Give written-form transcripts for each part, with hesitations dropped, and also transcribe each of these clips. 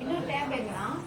இன்னும் டேப் எடுக்கணும்.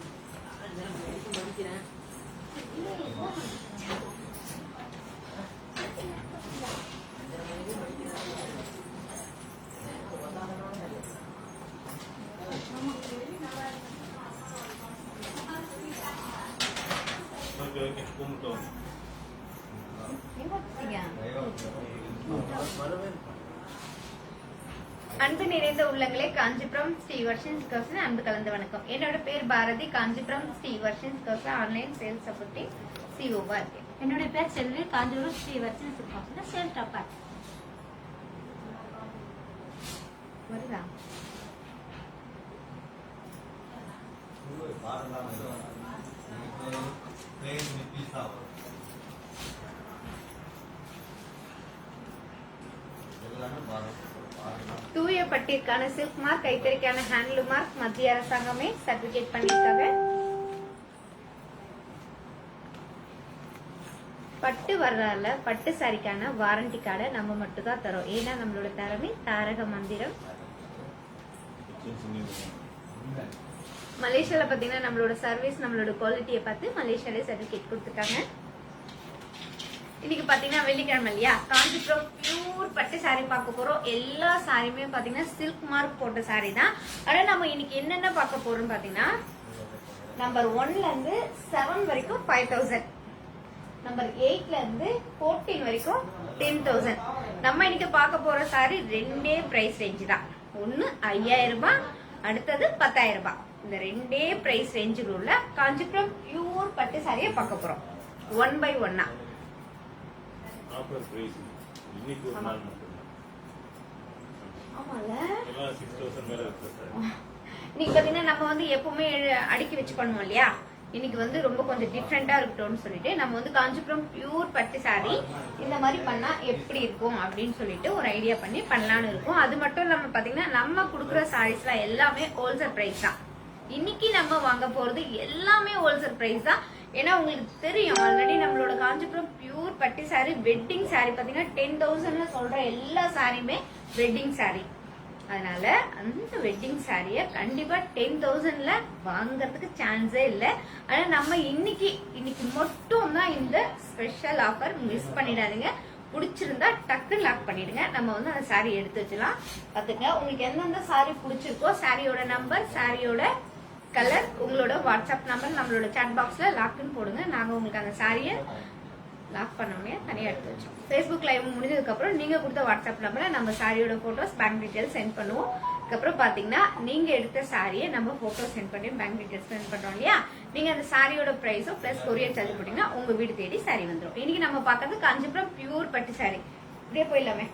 அன்பு நிறைந்த உள்ளங்களே, காஞ்சிபுரம் ஸ்ரீ வர்ஷன்ஸ் கர்சன் அன்பு கலந்த வணக்கம். என்னோட பேர் பாரதி. காஞ்சிபுரம் ஸ்ரீ வர்ஷன்ஸ் கர்சன் ஆன்லைன் சேல்ஸ் சப்போர்ட்டிங் சிஓவா இருக்கேன். என்னோட பேர் செல்வி. காஞ்சிபுரம் ஸ்ரீ வர்ஷன்ஸ் கர்சன் சேல்ஸ் டாப்பர். வருதா? தூய பட்டிற்கான சில்க் மார்க், கைத்தறிக்கான ஹேண்ட்லூம் மார்க் மத்திய அரசாங்கமே சர்டிபிகேட் பண்ணிருக்காங்க. பட்டு வர்றதால பட்டு சாரிக்கான வாரண்டி கார்டை நம்ம மட்டும் தான் தரோம். ஏன்னா நம்மளோட திறமை தாரக மந்திரம். மலேசியால பாத்தீங்கன்னா நம்மளோட சர்வீஸ், நம்மளோட குவாலிட்டியை பார்த்து மலேசியாலே சர்டிபிகேட் கொடுத்துருக்காங்க. இன்னைக்கு பாத்தீங்கன்னா வெள்ளிக்கிழமை இல்லையா, காஞ்சிபுரம் பியூர் பட்டு சாரி பார்க்க போறோம். எல்லா சாரியுமே பாத்தீங்கன்னா சில்க் மார்க் போட்ட சாரி தான். ஆனா நம்ம இன்னைக்கு என்னென்ன பார்க்க போறோம் பாத்தீங்கன்னா, நம்பர் 1ல இருந்து 7 வரைக்கும் 5000, நம்பர் 8ல இருந்து 14 வரைக்கும் 10,000. நம்ம இன்னைக்கு பார்க்க போற சாரி ரெண்டே பிரைஸ் ரேஞ்ச் தான். ஒன்னு 5000 ரூபாய், அடுத்தது 10,000 ரூபாய். இந்த ரெண்டே பிரைஸ் ரேஞ்சில் உள்ள காஞ்சிபுரம் பியூர் பட்டு சாரியை பார்க்க போறோம் 1 by 1. இன்னைக்கு பாத்தீங்கன்னா நம்ம வந்து எப்பவுமே அடுக்கி வச்சு பண்ணுவோம் இல்லையா, இன்னைக்கு வந்து ரொம்ப கொஞ்சம் டிஃப்ரெண்டா இருக்கட்டும்னு சொல்லிட்டு நம்ம வந்து காஞ்சிபுரம் பியூர் பட்டு சாரி இந்த மாதிரி பண்ணா எப்படி இருக்கும் அப்படின்னு சொல்லிட்டு ஒரு ஐடியா பண்ணி பண்ணலான்னு இருக்கும். அது மட்டும் இல்லாம பாத்தீங்கன்னா நம்ம கொடுக்குற சாரீஸ்லாம் எல்லாமே ஹோல்சேல் பிரைஸ் தான். இன்னைக்கு நம்ம வாங்க போறது எல்லாமே ஹோல்சேல் பிரைஸ் தான். ஏன்னா உங்களுக்கு தெரியும் ஆல்ரெடி நம்மளோட காஞ்சிபுரம் பியூர் பட்டு சாரி வெட்டிங் சாரி பாத்தீங்கன்னா 10,000ல சொல்ற எல்லா சாரியுமே வெட்டிங் சாரி. அதனால அந்த வெட்டிங் சாரிய கண்டிப்பா 10,000ல வாங்கறதுக்கு சான்ஸே இல்லை. ஆனா நம்ம இன்னைக்கு மட்டும் தான் இந்த ஸ்பெஷல் ஆஃபர். மிஸ் பண்ணிடாதீங்க. பிடிச்சிருந்தா டக்குன்னு லாக் பண்ணிடுங்க. நம்ம வந்து அந்த சாரி எடுத்து வச்சுலாம். பாத்துங்க, உங்களுக்கு எந்தெந்த சாரி பிடிச்சிருக்கோ சாரியோட நம்பர், சாரியோட கலர், உங்களோட வாட்ஸ்அப் நம்பர் நம்மளோட சாட் பாக்ஸ்ல லாக்னு போடுங்க. நாங்க உங்களுக்கு அந்த சாரியை லாக் பண்ணோடனே தனியா எடுத்து வச்சோம். ஃபேஸ்புக் லைவ் முடிஞ்சதுக்கு அப்புறம் நீங்க கொடுத்த வாட்ஸ்அப் நம்பர்ல நம்ம சாரியோட போட்டோஸ், பேங்க் டீடைல்ஸ் சென்ட் பண்ணுவோம். அதுக்கப்புறம் பாத்தீங்கன்னா நீங்க எடுத்த சாரியை நம்ம போட்டோ சென்ட் பண்ணி பேங்க் டீடைல்ஸ் சென்ட் பண்றோம் இல்லையா, நீங்க அந்த சாரியோட பிரைஸும் பிளஸ் கொரியர் சார்ஜ் போட்டீங்கன்னா உங்க வீடு தேடி சாரி வந்துடும். இன்னைக்கு நம்ம பாக்குறது காஞ்சிபுரம் பியூர் பட்டு சாரி. இப்படியே போயிடலாமே.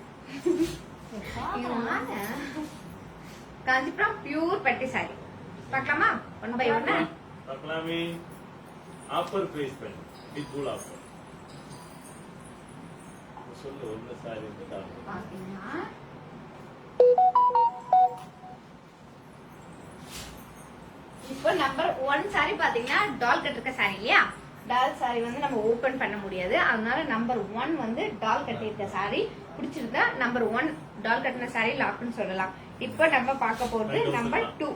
காஞ்சிபுரம் பியூர் பட்டு சாரி பார்க்கலாமா? 1 by 1 பார்க்கலாமே. ஆஃபர் பிரைஸ் பண்ணு, பிக் கூல் ஆஃபர் சொல்லு. ஒன்னு சாரி வந்து பாத்தீங்கன்னா இப்போ நம்பர் 1 சாரி பாத்தீங்கன்னா டால் கட் இருக்க சாரி இல்லையா. டால் சாரி வந்து நம்ம ஓபன் பண்ண முடியாது. அதனால நம்பர் 1 வந்து டால் கட்டி இருக்க சாரி. பிடிச்சிருந்தா நம்பர் 1 டால் கட்டின சாரி லாக்னு சொல்லலாம். இப்போ நம்ம பார்க்க போறது நம்பர் 2.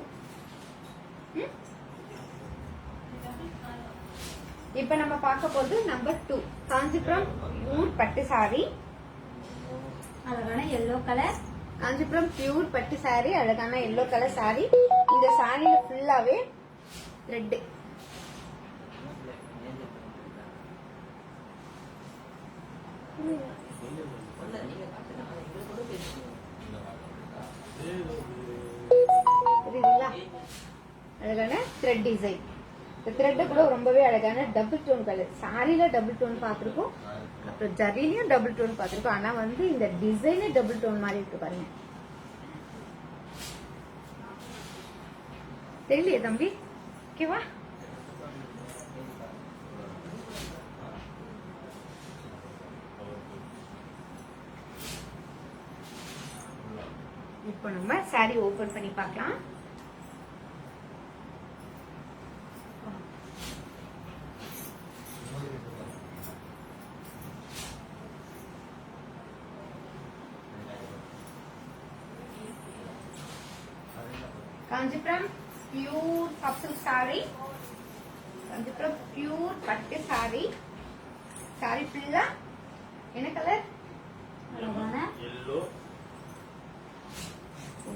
இப்ப நம்ம பார்க்க போறது நம்பர் 2 காஞ்சிபுரம் பியூர் பட்டு சாரி. அழகான எல்லோ கலர். காஞ்சிபுரம் பியூர் பட்டு சாரி, அழகான எல்லோ கலர் சாரி. இந்த சாரியில ஃபுல்லாவே ரெட். அழகான த்ரெட் டிசைன். இந்த த்ரெட் கூட ரொம்பவே அழகான டபுள் டோன் கலர். சாரியில டபுள் டோன் பார்த்திருக்கோம், அப்புறம் ஜரிலையும் டபுள் டோன் பார்த்திருக்கோம். ஆனா வந்து இந்த டிசைனே டபுள் டோன் மாதிரி இருக்கு பாருங்க. தெரியலையே தம்பி? ஓகேவா? இப்போ நம்ம சாரி ஓபன் பண்ணி பார்க்கலாம். காஞ்சிபுரம் பியூர் கப்சில் சாரி, காஞ்சிபுரம் பியூர் பட்டு சாரி. சாரி ஃபுல்லா என்ன கலர்? அழகான yellow,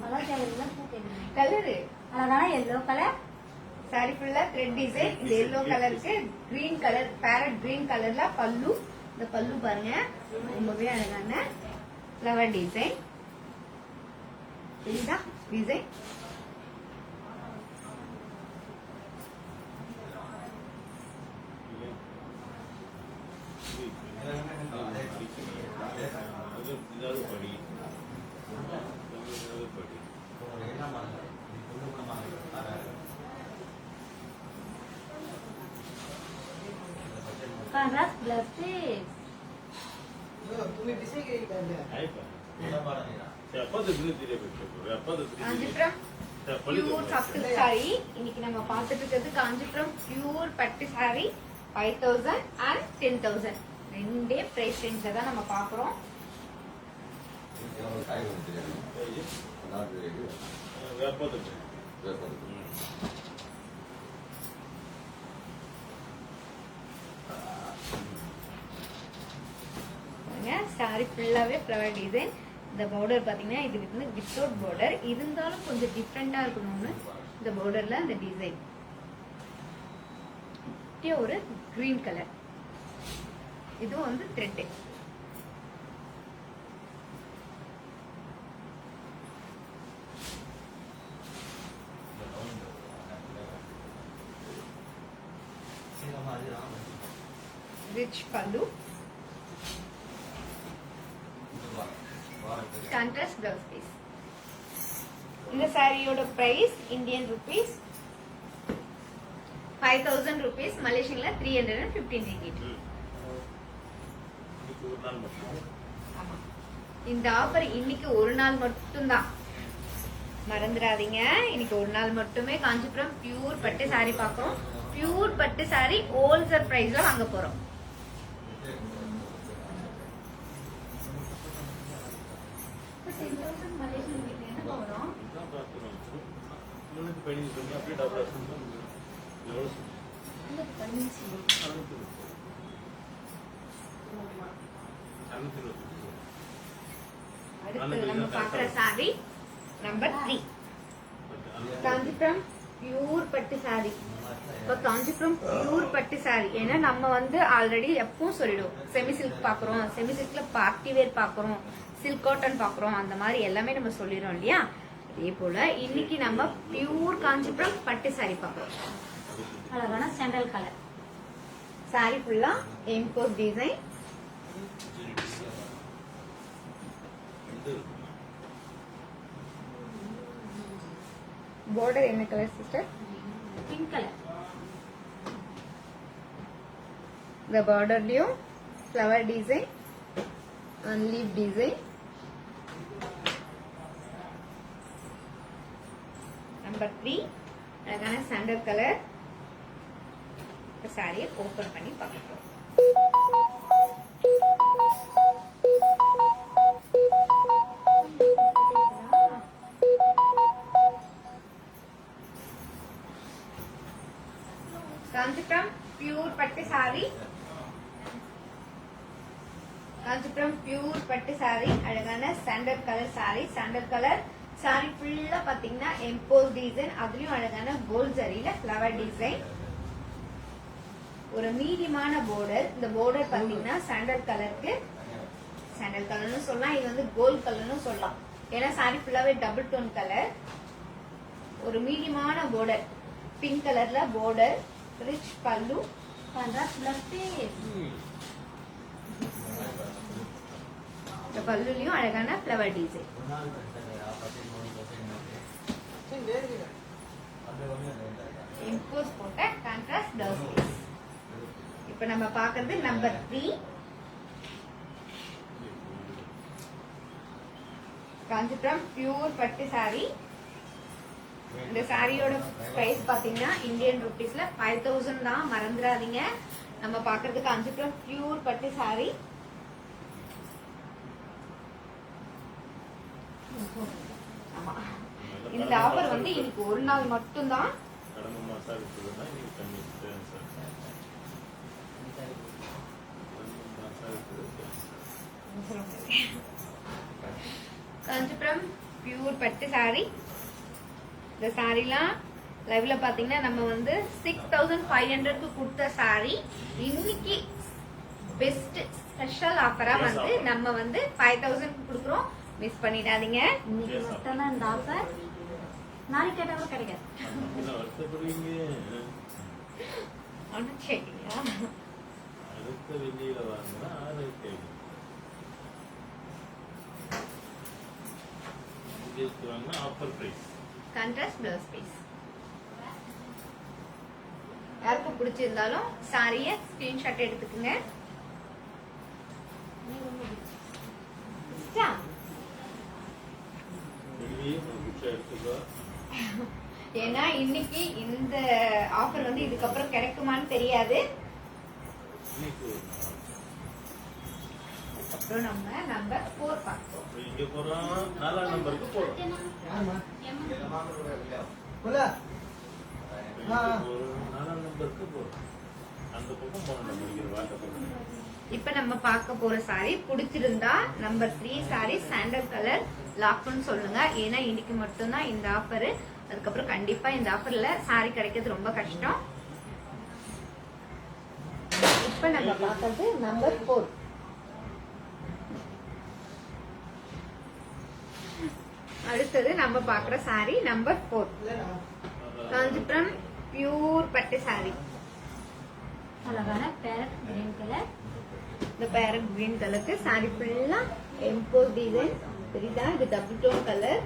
அழகா எல்லாம் பூக்கணும். கலரு. அழகான எல்லோ கலர். சாரி ஃபுல்லா த்ரெட் டிசைன். இந்த எல்லோ கலருக்கு கிரீன் கலர், பேரட் கிரீன் கலர்ல பல்லு. இந்த பல்லு பாருங்க ரொம்பவே அழகான ஃப்ளவர் டிசைன். தெரியுதா டிசைன்? இதாவது படி, படி. कांग्रेस ब्लास्टिक तुम्ही दिसे गेली का आहे का? त्या पद्धतीने दिले भेटतो. या पद्धतीने காஞ்சிபுரம் त्या பியூர் पलीकडे கப்சில் சாரி. இன்னைக்கு நம்ம பார்த்துட்டு இருக்கிறது காஞ்சிபுரம் பியூர் பட்டு சாரி 5000 and 10,000 ரெண்டே பிரைஸ் ரேஞ்ச்ல தான் நம்ம பாக்குறோம். या पद्धतीने சாரி ஃபுல்லாவே ஃப்ளவர் டிசைன். இந்த பார்டர் பாத்தீங்கன்னா இது வந்து வித்தவுட் பார்டர் இருந்தாலும் கொஞ்சம் டிஃப்ரெண்டா இருக்கணும்னு இந்த பார்டர்ல அந்த டிசைன் ஒரு கிரீன் கலர். இது வந்து த்ரெட். ரிச் பல்லு, கான்ட்ராஸ்ட் பிளவுஸ் பீஸ். இந்த சாரியோட பிரைஸ் இந்தியன் ருபீஸ் 5000 rupees, மலேசியன்ல 315 ringgit. இன்னைக்கு ஒரு நாள் மட்டும். ஆமா. இந்த ஆஃபர் இன்னைக்கு ஒரு நாள் மட்டும்தான், மறந்துடாதீங்க. இன்னைக்கு ஒரு நாள் மட்டுமே காஞ்சிபுரம் பியூர் பட்டு சாரி பார்க்கறோம். பியூர் பட்டு சாரி ஹோல்சேல் பிரைஸ்ல வாங்க போறோம். இதான் பார்க்கிறோம். முன்னுக்கு பெயிண்டிங் பண்ணி அப்படியே டபுள் எவ்வளோ அடுத்து நம்ம பார்க்குற சாரி நம்பர் 3 காஞ்சிபுரம் பியூர் பட்டு சாரி. இப்போ காஞ்சிபுரம் பியூர் பட்டு சாரி ஏன்னா நம்ம வந்து ஆல்ரெடி எப்பவும் சொல்லிடுவோம், செமி சில்க் பாக்குறோம், செமி சில்க்ல பார்ட்டி வேர் பாக்குறோம், சில்க் காட்டன் பாக்குறோம், அந்த மாதிரி எல்லாமே நம்ம சொல்லிடுறோம் இல்லையா. அதே போல இன்னைக்கு நம்ம பியூர் காஞ்சிபுரம் பட்டு சாரி பாக்குறோம். அழகான சாண்டல் கலர். சாரி ஃபுல்லா எம்போஸ் டிசைன். border என்ன கலர் சிஸ்டர்? Pink colour. இந்த பார்டர்லயும் flower design, leaf design. Number 3 அழகான சாண்டல் கலர். சாரியை ஓபன் பண்ணி பார்க்கலாம். காஞ்சிபுரம் பியூர் பட்டு சாரி. காஞ்சிபுரம் பியூர் பட்டு சாரி அழகான sandal colour sari. Sandal colour sari ஃபுல்லா பாத்தீங்கன்னா எம்போஸ் டிசைன், அதுலயும் அழகான கோல்ட் ஜரியில ஃப்ளவர் டிசைன். ஒரு மீடியமான border. இந்த border பாத்தீங்கன்னா சாண்டல் கலருக்கு, சாண்டல் கலர்னு சொல்லலாம், இது வந்து கோல்ட் கலர்னு சொல்லலாம். ஏன்னா சாரி ஃபுல்லாவே டபுள் டோன் கலர். ஒரு மீடியமான border, பிங்க் கலர்ல border, ரிச் பல்லு. Contrast plastic. இந்த பல்லுலயும் அழகான ஃப்ளவர் டிசைன். இம்போஸ் போட்ட கான்ட்ராஸ்ட் பிளவுஸ் பீஸ். இப்ப நம்ம பாக்குறது நம்பர் 3 காஞ்சிபுரம் பியூர் பட்டு சாரி. இந்த சாரியோட பிரைஸ் பாத்தீங்கன்னா இந்தியன் ருபீஸ்ல 5000 தான், மறந்துடாதீங்க. நம்ம பாக்குறது காஞ்சிபுரம் பியூர் பட்டு சாரி. ஆமா, இந்த ஆஃபர் வந்து இன்னைக்கு ஒரு நாள் மட்டும்தான். கடமை மாசம் இருக்குதுன்னா இன்னைக்கு கம்மி சார். மாசம் இருக்குது. காஞ்சிபுரம் பியூர் பட்டு சாரி. இந்த சாரிலாம் லைவ்ல பாத்தீங்கன்னா நம்ம வந்து 6500க்கு கொடுத்த சாரி இன்னைக்கு பெஸ்ட் ஸ்பெஷல் ஆஃபரா வந்து நம்ம வந்து 5000 கொடுக்குறோம். மிஸ் பண்ணிடாதீங்க. இன்னைக்கு மட்டும்தான் இந்த ஆஃபர். நாளைக்கு கேட்டாலும் கிடைக்காது. என்ன வருத்தப்படுவீங்க? ஆனா சரிங்களா? அடுத்த வெளியில வாங்கினா 6000. வாங்கினா offer price. Contrast blouse piece. யாருக்கு பிடிச்சிருந்தாலும் சாரிய ஸ்கிரீன்ஷாட் எடுத்துக்கோங்க. ஏன்னா இன்னைக்கு இந்த ஆஃபர் வந்து இதுக்கப்புறம் கிடைக்குமான்னு தெரியாது. அதுக்கப்புறம் நம்ம நம்பர் 4 பார்ப்போம். இங்க போறோம் 4ஆம் நம்பருக்கு போறோம். ஆமா. போல. 4ஆம் நம்பருக்கு போறோம். அந்த பக்கம் போறோம் நம்ம வாட்டர். இப்ப நம்ம பார்க்க போற சாரி பிடிச்சிருந்தா நம்பர் 3 சாரி சாண்டல் கலர் லாக்னு சொல்லுங்க. ஏன்னா இன்னைக்கு மட்டும்தான் இந்த ஆஃபர். அதுக்கப்புறம் கண்டிப்பா இந்த ஆஃபர்ல சாரி கிடைக்கிறது ரொம்ப கஷ்டம். இப்ப நம்ம பார்க்கறது நம்பர் 4. அடுத்தது நம்ம பார்க்குற சாரி நம்பர் 4. காஞ்சிபுரம் பியூர் பட்டு சாரி. அழகான பேரட் கிரீன் கலர். இந்த பேரட் கிரீன் கலருக்கு சாரி ஃபுல்லா எம்போஸ் டிசைன். தெரியுதா? இது டபுள் டோன் கலர்.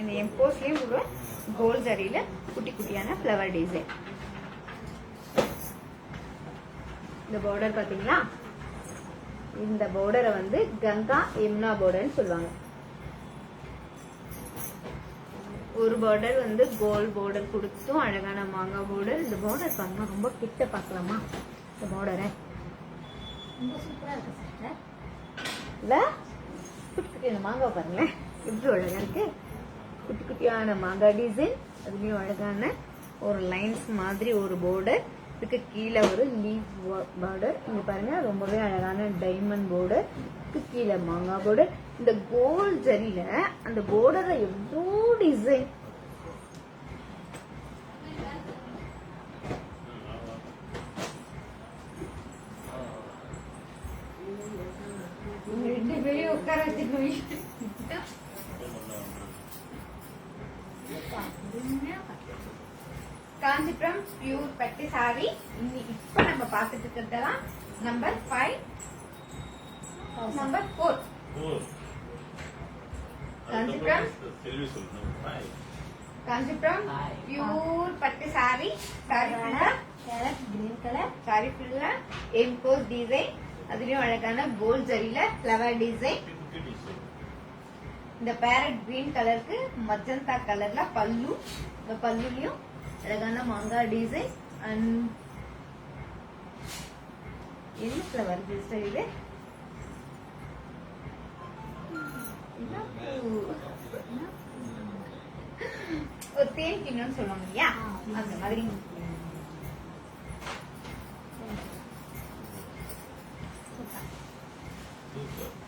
இந்த எம்போஸ்லயும் கூட கோல்ட் ஜரியில குட்டி குட்டியான ஃப்ளவர் டிசைன். இந்த பார்டர் பாத்தீங்களா? இந்த பார்டரை வந்து கங்கா யமுனா பார்டர்னு சொல்லுவாங்க. ஒரு பார்டர் வந்து கோல்ட் பார்டர் கொடுத்தும் அழகான மாங்காய் பார்டர். இந்த பார்டர் பாருங்க, ரொம்ப கிட்ட பார்க்கலாமா இந்த பார்டரை? ரொம்ப சூப்பரா இருக்கு சிஸ்டர். இல்ல குட்டி குட்டியான மாங்காய் பாருங்களேன், எப்படி அழகா இருக்கு. குட்டி குட்டியான மாங்காய் டிசைன், அதுலயும் அழகான ஒரு லைன்ஸ் மாதிரி ஒரு பார்டர். இதுக்கு கீழே ஒரு லீஃப் பார்டர். இங்க பாருங்க, ரொம்பவே அழகான டைமண்ட் பார்டர். இதுக்கு கீழே மாங்காய் பார்டர். இந்த கோல்ட் ஜரியில அந்த பார்டர்ல எவ்வளோ டிசைன். ரெண்டு பேரையும் உட்கார வச்சுக்கோங்க. காஞ்சிபுரம் பியூர் பட்டு சாரி. இப்ப நம்ம பார்த்துட்டு இருக்கிறதெல்லாம் number 5, number 4. Kanchipuram Kanchipuram pure பட்டு சாரி. சாரி ஃபுல்லா பேரட் கிரீன் கலர். சாரி ஃபுல்லா எம்போஸ் டிசைன். அதுலயும் அழகான கோல்ட் ஜரியில ஃப்ளவர் டிசைன். இந்த பேரட் கிரீன் கலருக்கு மஜந்தா கலர்ல பல்லு. இந்த பல்லுலயும் அழகான மாங்காய் டிசைன். அண்ட் என்ன ஃப்ளவர் சிஸ்டர் இது? ஒரு தேன் கிண்ணம்னு சொல்லுவாங்க இல்லையா, அந்த மாதிரி.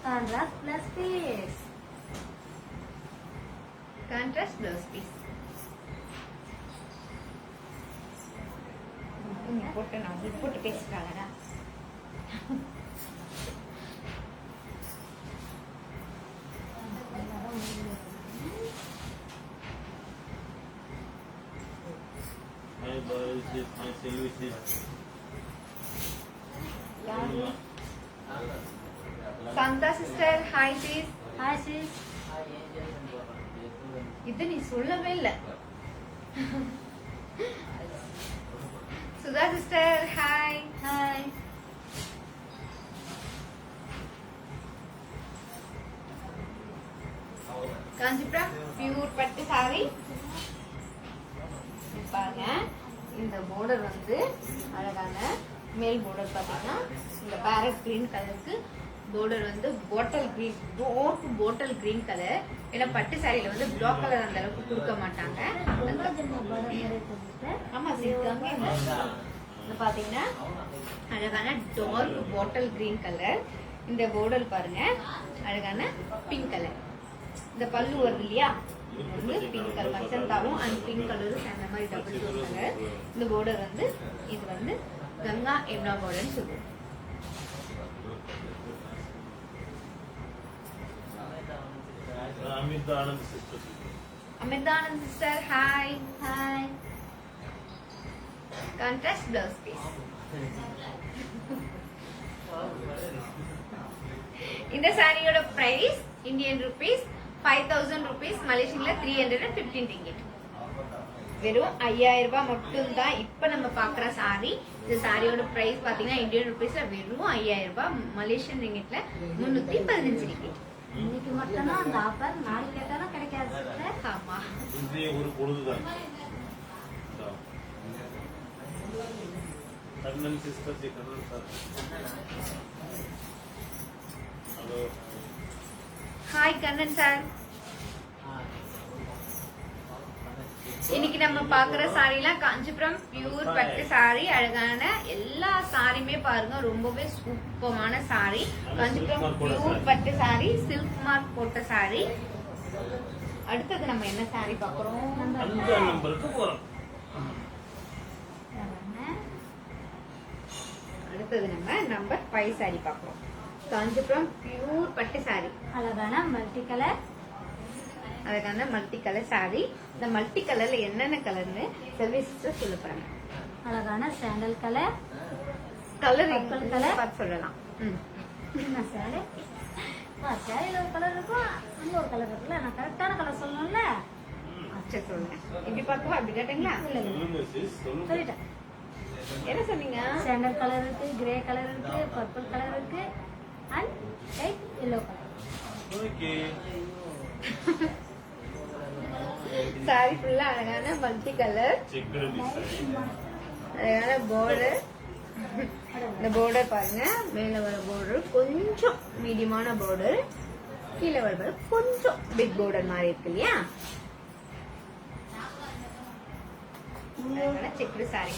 Contrast plus piece. Contrast blouse piece. போட்டு நான் போட்டு பேசுறாங்கடா. My boys is my services. Shanta sister hi sis. Hi sis. இது நீ சொல்லவே இல்ல. Sudha sister hi. Hi. Kanchipuram pure பட்டு சாரி. பாருங்க, இந்த பார்டர் வந்து அழகான மேல் பார்டர் பாத்தீங்கன்னா இந்த பேரட் கிரீன் கலருக்கு border வந்து bottle green, bottle green colour. ஏன்னா பட்டு சாரியில வந்து பிளாக் கலர் அந்த அளவுக்கு கொடுக்க மாட்டாங்க. ஆமா சில்காங்க. இது பாத்தீங்கன்னா அழகான டார்க் பாட்டில் கிரீன் கலர். இந்த border பாருங்க அழகான பிங்க் கலர். இந்த பல்லு வருது இல்லையா, இது வந்து பிங்க் கலர் மச்சந்தாவும் அண்ட் பிங்க் கலரும் சேர்ந்த மாதிரி டபுள் டோன் கலர். இந்த border வந்து இது வந்து கங்கா எம்னா borderன்னு சொல்லுவோம். Amidanand sister. Amidanand sister, hi. Hi. Contrast blouse piece. இந்த சாரியோட பிரைஸ் இந்தியன் ரூபீஸ் 5000 rupees, மலேசியன்ல 315 ringgit. வெறும் 5000 ரூபாய் மட்டும் தான் இப்ப நம்ம பாக்குற சாரி. இந்த சாரியோட பிரைஸ் பாத்தீங்கன்னா இந்தியன் ரூபீஸ்ல வெறும் 5000 ரூபாய், மலேசியன் ரிங்கிட்ல 315 ringgit. இன்னைக்கு மட்டும் தான் அந்த ஆஃபர், நாளைக்கு கேட்டாலும் கிடைக்காது சிஸ்டர். ஆமா, இன்றைய ஒரு பொழுதுதான். Kannan sister G, Kannan sir. Hello, hi Kannan sir. இன்னைக்கு நம்ம பாக்குற சாரிலாம் காஞ்சிபுரம் பியூர் பட்டு சாரி. அழகான எல்லா சாரியுமே பாருங்க ரொம்பவே சூப்பரான சாரி. காஞ்சிபுரம் பியூர் பட்டு சாரி, சில்க் மார்க் போட்ட சாரி. அடுத்தது நம்ம என்ன சாரி பாக்குறோம்? 5 நம்பருக்கு போறோம். அடுத்தது நம்ம நம்பர் 5 சாரி பாக்குறோம். காஞ்சிபுரம் பியூர் பட்டு சாரி, அழகான மல்டி கலர். அழகான மல்டி கலர் சாரி. இந்த மல்டி கலர்ல என்னென்ன கலர்னு செல்வி சிஸ்டர் சொல்ல போறாங்க. அழகான sandal colour. Colour Purple color. பார்த்து சொல்லலாம். என்ன சாரி? சாரியில ஒரு கலர் இருக்கும், அங்க ஒரு கலர் இருக்குல்ல. நான் கரெக்டான கலர் சொல்லணும்ல. சரி சொல்லுங்க. இப்படி பார்க்கவா, அப்படி கேட்டீங்களா? இல்ல இல்ல சொல்லுங்க சிஸ், சொல்லுங்க. சொல்லிட்டேன். என்ன சொன்னீங்க? சாண்டல் கலர் இருக்கு, கிரே கலர் இருக்கு, பர்பிள் கலர் இருக்கு and light yellow colour. Okay. Sorry ஃபுல்லா அழகான மல்டி கலர், செக்குடு டிசைன். அழகான border. இந்த border பாருங்க, மேல வர border கொஞ்சம் மீடியமான border, கீழே வர கொஞ்சம் பிக் border மாதிரி இருக்கு இல்லையா? அழகான செக்குடு சாரி.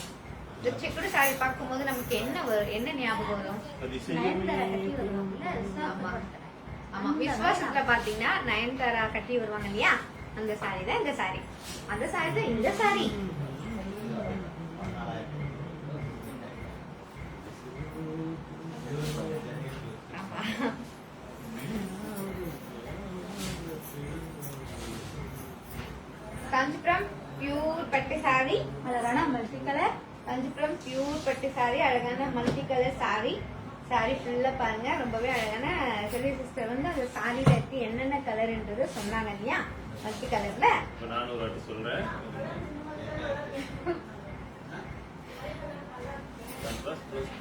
இந்த செக்குடு சாரி பார்க்கும்போது நமக்கு என்ன ஞாபகம் வரும்? நயன்தாரா கட்டி வருவாங்கல்ல, ஆமா ஆமா, விஸ்வாசத்துல பாத்தீங்கன்னா நயன்தாரா கட்டி வருவாங்க இல்லையா, அந்த சாரி தான் இந்த சாரி. அந்த சாரி தான் இந்த சாரி. ஆமா. காஞ்சிபுரம் பியூர் பட்டு சாரி, அழகான மல்டி கலர். காஞ்சிபுரம் பியூர் பட்டு சாரி, அழகான மல்டி கலர் சாரி. சாரி ஃபுல்லா பாருங்க ரொம்பவே அழகான. செல்வி சிஸ்டர் வந்து அந்த சாரியில இருக்கு என்னென்ன கலர்ன்றது சொன்னாங்க இல்லையா, மல்டி கலர்ல. இப்ப நான் ஒரு வாட்டி சொல்றேன். Contrast plus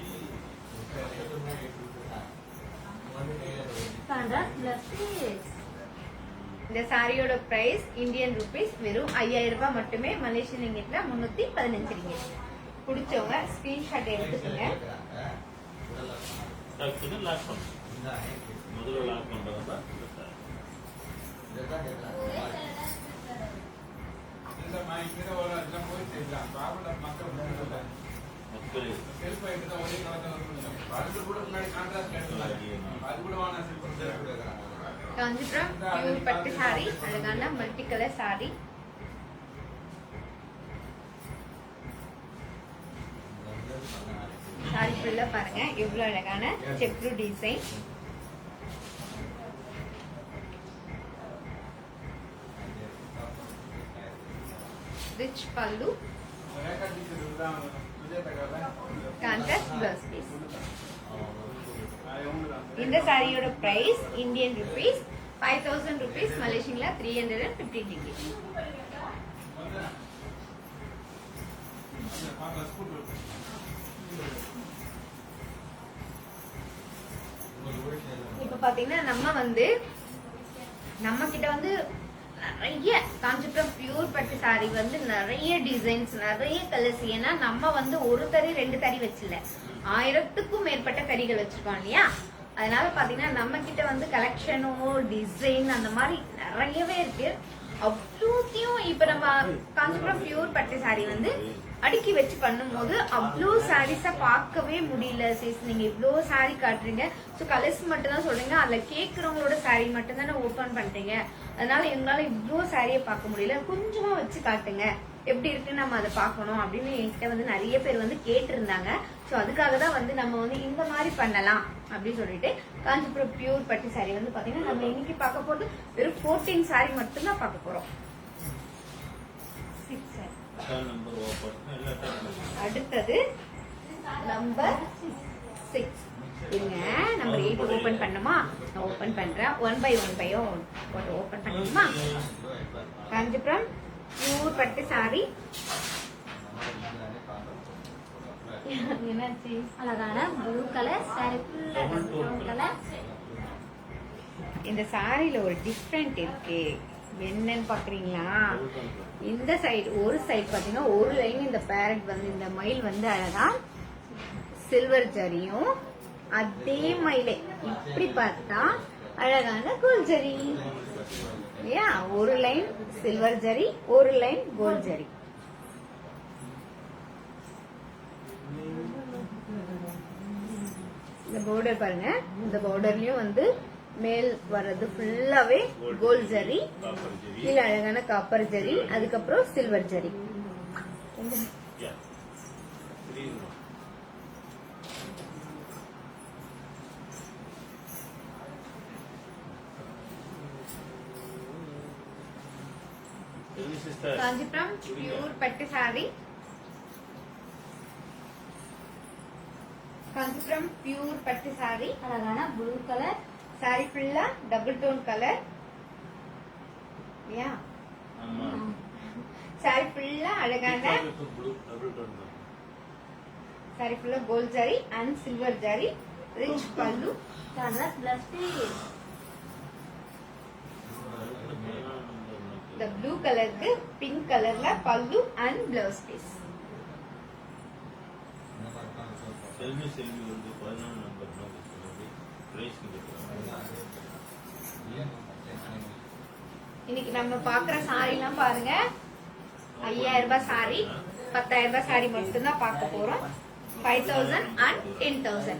contrast plus piece. இந்த சாரியோட பிரைஸ் இந்தியன் ரூபீஸ் வெறும் 5000 ரூபாய் மட்டுமே, மலேசியன் ரிங்கிட்ல 315 ரிங்கிட். பிடிச்சவங்க ஸ்கிரீன்ஷாட் எடுத்துக்கோங்க. டக்குன்னு லாக் பண்ணுங்க. முதல்ல லாக் பண்றது தான் இந்த சாரி. மக்களே, காஞ்சிபுரம் பியூர் பட்டு சாரி, அழகான மல்டி கலர் சாரி. சாரி ஃபுல்லா பாருங்க எவ்வளவு அழகான செக்ரு டிசைன். ரிச் பல்லு, கான்ட்ராஸ்ட் பிளவுஸ் பீஸ். இந்த சாரியோட பிரைஸ் இந்தியன் ரூபீஸ் 5000 rupees, மலேசியன்ல 315 ringgit. இப்ப பாத்தீங்கன்னா நம்ம கிட்ட வந்து நிறைய காஞ்சிபுரம் பியூர் பட்டு சாரி வந்து நிறைய டிசைன்ஸ், நிறைய கலர்ஸ். ஏன்னா நம்ம வந்து ஒரு தறி 2 தறி வச்சில்ல, 1000க்கும் மேற்பட்ட தறிகள் வச்சிருக்கோம் இல்லையா. அதனால பாத்தீங்கன்னா நம்ம கிட்ட வந்து கலெக்ஷனோ டிசைன் அந்த மாதிரி நிறையவே இருக்கு. அவ்வளோத்தையும் இப்ப நம்ம காஞ்சிபுரம் பியூர் பட்டு சாரி வந்து அடுக்கி வச்சு பண்ணும்போது அவ்வளோ சாரீஸா பார்க்கவே முடியல சிஸ். நீங்க இவ்வளோ சாரி காட்டுறீங்க, ஸோ கலர்ஸ் மட்டும் தான் சொல்றீங்க, அதுல கேட்கறவங்களோட சாரி மட்டும் தான் ஓபன் பண்றீங்க. அதனால எங்களால இவ்வளோ சாரியை பார்க்க முடியல, கொஞ்சமா வச்சு காட்டுங்க, எப்படி இருக்குன்னு நம்ம அதை பார்க்கணும் அப்படின்னு என்கிட்ட வந்து நிறைய பேர் வந்து கேட்டிருந்தாங்க. ஸோ அதுக்காக தான் வந்து நம்ம வந்து இந்த மாதிரி பண்ணலாம் அப்படின்னு சொல்லிட்டு காஞ்சிபுரம் பியூர் பட்டு சாரி வந்து பாத்தீங்கன்னா நம்ம இன்னைக்கு பார்க்க போறது வெறும் 14 சாரி மட்டும் தான் பார்க்க போறோம். 6 சாரி. அடுத்தது நம்பர் 6. இருங்க, நம்பர் 8 ஓபன் பண்ணுமா? நான் ஓபன் பண்றேன். 1 by 1 ஓபன் பண்ணுமா? காஞ்சிபுரம் பியூர் பட்டு சாரி. என்னாச்சு? அழகான blue colour sorry, brown colour. இந்த சாரியில ஒரு டிஃப்ரெண்ட் இருக்கு, என்னன்னு பாக்குறீங்களா? இந்த சைடு ஒரு சைடு பாத்தீங்கன்னா ஒரு லைன் இந்த பேரட் வந்து இந்த மயில் வந்து அழகா சில்வர் ஜரியும், அதே மயிலே இப்படி பார்த்தா அழகான கோல்ட் ஜரி. ஒரு லைன் சில்வர் ஜரி, ஒரு லைன் கோல்ட் ஜரி. இந்த பார்டர் பாருங்க, இந்த பார்டர்லயும் வந்து மேல் வர்றது ஃபுல்லாவே கோல்ட் ஜரி, கீழே அழகான காப்பர் ஜரி, அதுக்கப்புறம் சில்வர் ஜரி. காஞ்சிபுரம் பியூர் பட்டு சாரி. காஞ்சிபுரம் பியூர் பட்டு சாரி. அழகான ப்ளூ கலர் சாரி ஃபுல்லா டபுள் டோன் கலர். சாரி ஃபுல்லா அழகான சாரி ஃபுல்லா gold zari and silver zari, rich பல்லு. Contrast plus piece. இந்த ப்ளூ கலருக்கு பிங்க் கலர்ல பல்லு அண்ட் பிளவுஸ் பீஸ். இன்னைக்கு நம்ம பாக்குற சாரி எல்லாம் பாருங்க, 5000 ரூபாய் சாரி, 10,000 ரூபாய் சாரி மட்டும் தான் பார்க்க போறோம். 5,000 and 10,000.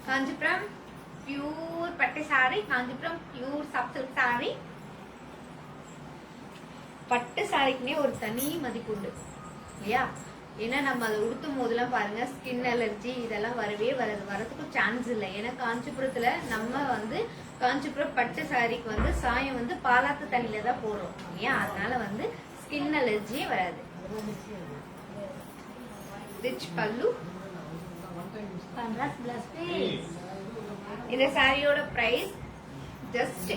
காஞ்சிபுரம் பியூர் பட்டு sari, Kanchipuram pure soft silk sorry. பட்டு சாரிக்குனே ஒரு தனி மதிப்பு உண்டு இல்லையா? ஏன்னா நம்ம அதை உடுத்தும் போதெல்லாம் பாருங்க ஸ்கின் அலர்ஜி இதெல்லாம் வரதுக்கு சான்ஸ் இல்லை. ஏன்னா காஞ்சிபுரத்துல நம்ம வந்து காஞ்சிபுரம் பட்டு சாரிக்கு வந்து சாயம் வந்து பாலாத்து தண்ணியில தான் போடுறோம் இல்லையா? அதனால வந்து ஸ்கின் அலர்ஜியே வராது. ரிச் பல்லு, கான்ட்ராஸ்ட் பிளஸ் பீஸ். இந்த சாரியோட பிரைஸ் ஜஸ்ட்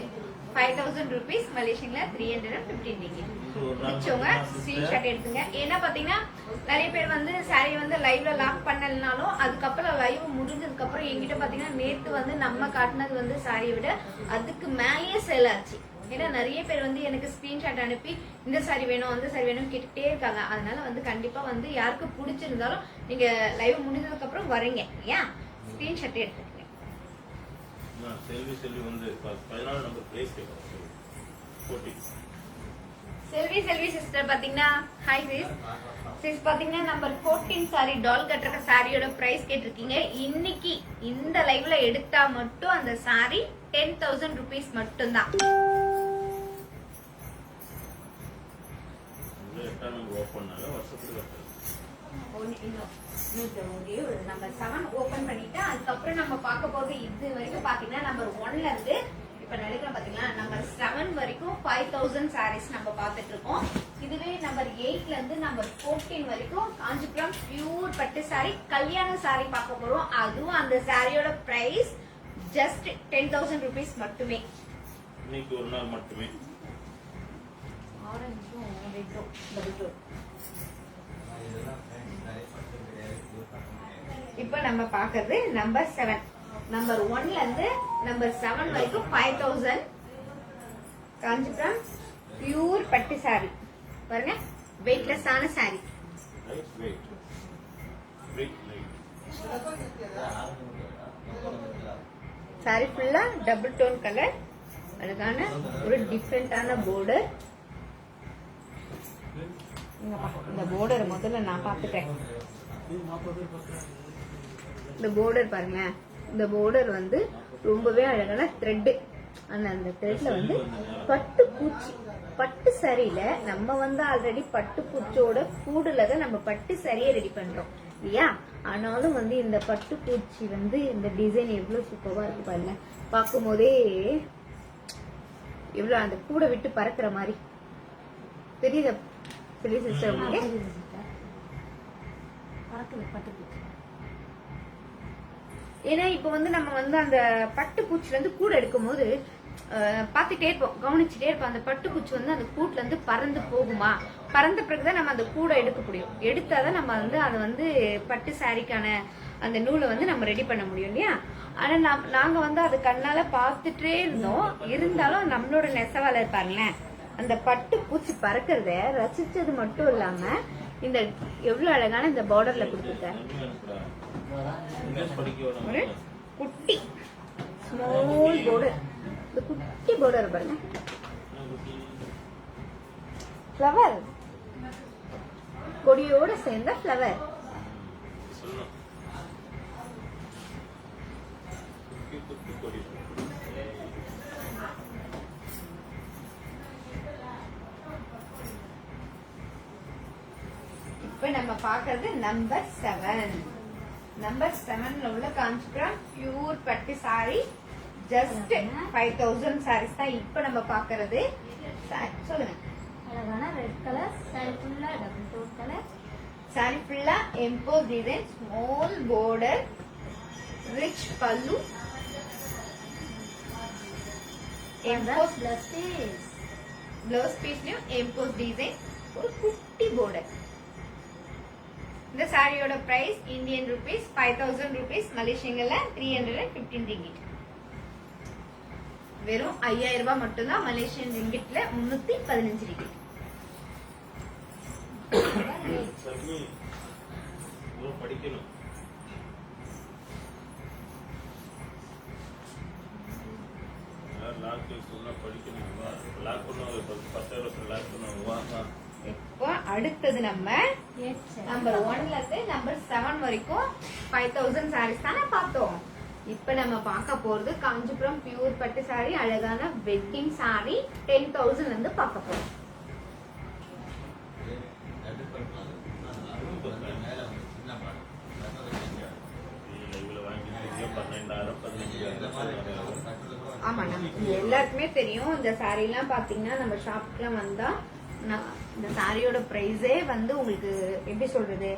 5,000 rupees, மலேசியன்ல 315 ringgit. மிச்சவங்க ஸ்கிரீன்ஷாட் எடுத்துங்க. ஏன்னா பாத்தீங்கன்னா நிறைய பேர் வந்து சாரி வந்து லைவ்ல லாக் பண்ணலனாலும் அதுக்கப்புறம் லைவ் முடிஞ்சதுக்கு அப்புறம் என்கிட்ட பாத்தீங்கன்னா நேத்து வந்து நம்ம காட்டினது வந்து சாரியை விட அதுக்கு மேலேயே சேல் ஆச்சு. ஏன்னா நிறைய பேர் வந்து எனக்கு ஸ்கிரீன்ஷாட் அனுப்பி இந்த சாரி வேணும் அந்த சாரி வேணும் கேட்டுட்டே இருக்காங்க. அதனால வந்து கண்டிப்பா வந்து யாருக்கு பிடிச்சிருந்தாலும் நீங்க லைவ் முடிஞ்சதுக்கு அப்புறம் வரீங்க ஏன் ஸ்கிரீன்ஷாட் எடுத்துக்கங்க. செல்வி வந்து 14 நம்பர் பிளேஸ் கேக்குறோம். 14 செல்வி சிஸ்டர் பாத்தீங்கன்னா ஹாய் சிஸ் பாத்தீங்கன்னா நம்பர் 14 சாரி டால் கட்டுற சாரியோட பிரைஸ் கேட்டிருக்கீங்க. இன்னைக்கு இந்த லைவ்ல எடுத்தா மட்டும் அந்த சாரி 10,000 rupees மட்டும் தான். நம்பர் 7 ஓபன் பண்ணிட்டு அதுக்கப்புறம் நம்ம பார்க்க போது இது வரைக்கும் பாத்தீங்கன்னா நம்பர் 1ல இருந்து இப்ப நினைக்கிற பாத்தீங்கன்னா நம்பர் 7 வரைக்கும் 5,000 sarees நம்ம பாத்துட்டு இருக்கோம். இதுவே நம்பர் 8ல இருந்து நம்பர் 14 வரைக்கும் காஞ்சிபுரம் பியூர் பட்டு சாரி கல்யாண சாரி பார்க்க போறோம். அதுவும் அந்த சாரியோட பிரைஸ் ஜஸ்ட் 10,000 rupees மட்டுமே. இன்னைக்கு ஒரு நாள் மட்டுமே. ஆரஞ்சும் ரெட்டும் டபுள் டோன். இப்ப நம்ம பாக்குறது நம்பர் 7. நம்பர் 1ல இருந்து நம்பர் 7 வரைக்கும் 5,000 காஞ்சிபுரம் பியூர் பட்டு சாரி. பாருங்க வெயிட்லெஸ் ஆன சாரி. சாரி ஃபுல்லா டபுள் டோன் கலர், அழகான ஒரு டிஃப்ரெண்டான border. இந்த border முதல்ல நான் பார்த்துட்டேன். இந்த border பாருங்க, இந்த border வந்து ரொம்பவே அழகான த்ரெட். அந்த த்ரெட்ல வந்து பட்டு பூச்சி, பட்டு சரியில நம்ம வந்து ஆல்ரெடி பட்டு பூச்சியோட கூடுல தான் நம்ம பட்டு சரியை ரெடி பண்றோம் இல்லையா? ஆனாலும் வந்து இந்த பட்டு பூச்சி வந்து இந்த டிசைன் எவ்வளவு சூப்பரா இருக்கு பாருங்க. பார்க்கும் போதே எவ்வளவு அந்த கூடை விட்டு பறக்கிற மாதிரி தெரியுது. பெரிய சிஸ்டர் உங்களுக்கு பறக்குது பட்டு பூச்சி. ஏன்னா இப்ப வந்து நம்ம வந்து அந்த பட்டு பூச்சில இருந்து கூடை எடுக்கும் போது பாத்துட்டே இருப்போம், கவனிச்சுட்டே இருப்போம். அந்த பட்டு பூச்சி வந்து அந்த கூட்டுல இருந்து பறந்து போகுமா, பறந்த பிறகுதான் நம்ம அந்த கூடை எடுக்க முடியும். எடுத்தாதான் நம்ம வந்து அதை வந்து பட்டு சாரிக்கான அந்த நூலை வந்து நம்ம ரெடி பண்ண முடியும் இல்லையா? ஆனா நாங்க வந்து அது கண்ணால பாத்துட்டே இருந்தோம். இருந்தாலும் நம்மளோட நெசவால இருப்பாருங்களேன், அந்த பட்டு பூச்சி பறக்கிறத ரசிச்சது மட்டும் இல்லாம இந்த எவ்வளவு அழகான இந்த பார்டர்ல கொடுத்துருக்காரு. ஒரு குட்டி ஸ்மால் பார்டர், இந்த குட்டி பார்டர் பாருங்க. ஃப்ளவர், கொடியோட சேர்ந்த ஃப்ளவர். இப்ப நம்ம பாக்குறது நம்பர் 7. நம்பர் 7ல உள்ள காஞ்சிபுரம் பியூர் பட்டு சாரி ஜஸ்ட் 5000 சாரீஸ் தான் இப்ப நம்ம பாக்குறது. சொல்லுங்க. அழகான ரெட் கலர் சாரி ஃபுல்லா டபுள் டோன் கலர். சாரி ஃபுல்லா emboss design, small border, rich பல்லு, எம்போஸ் பிளவுஸ் பீஸ்லயும் எம்போஸ் டிசைன், ஒரு குட்டி border. இந்த சாரியோட பிரைஸ் இந்தியன் ருபீஸ் 5000 ருபீஸ், மலேசியன்ல 315 ரிங்கிட். வெறும் 5000 ரூபாய் மட்டும்தான் மலேசியன் ரிங்கிட்ல 315 ரிங்கிட். படிக்கணும். இப்போ அடுத்தது நம்ம நம்பர் 1ல இருந்து நம்பர் 7 வரைக்கும் 5000 சாரீஸ் தானே பார்த்தோம். இப்ப நம்ம பார்க்க போறது காஞ்சிபுரம் பியூர் பட்டு சாரி, அழகான வெட்டிங் சாரி 10,000 இருந்து பார்க்க போறோம். ஆமா, நமக்கு எல்லாருக்குமே தெரியும். இந்த சாரி எல்லாம் பாத்தீங்கன்னா நம்ம ஷாப்க்குலாம் வந்தா இந்த சாரியோட பிரைஸே வந்து உங்களுக்கு எப்படி சொல்றது,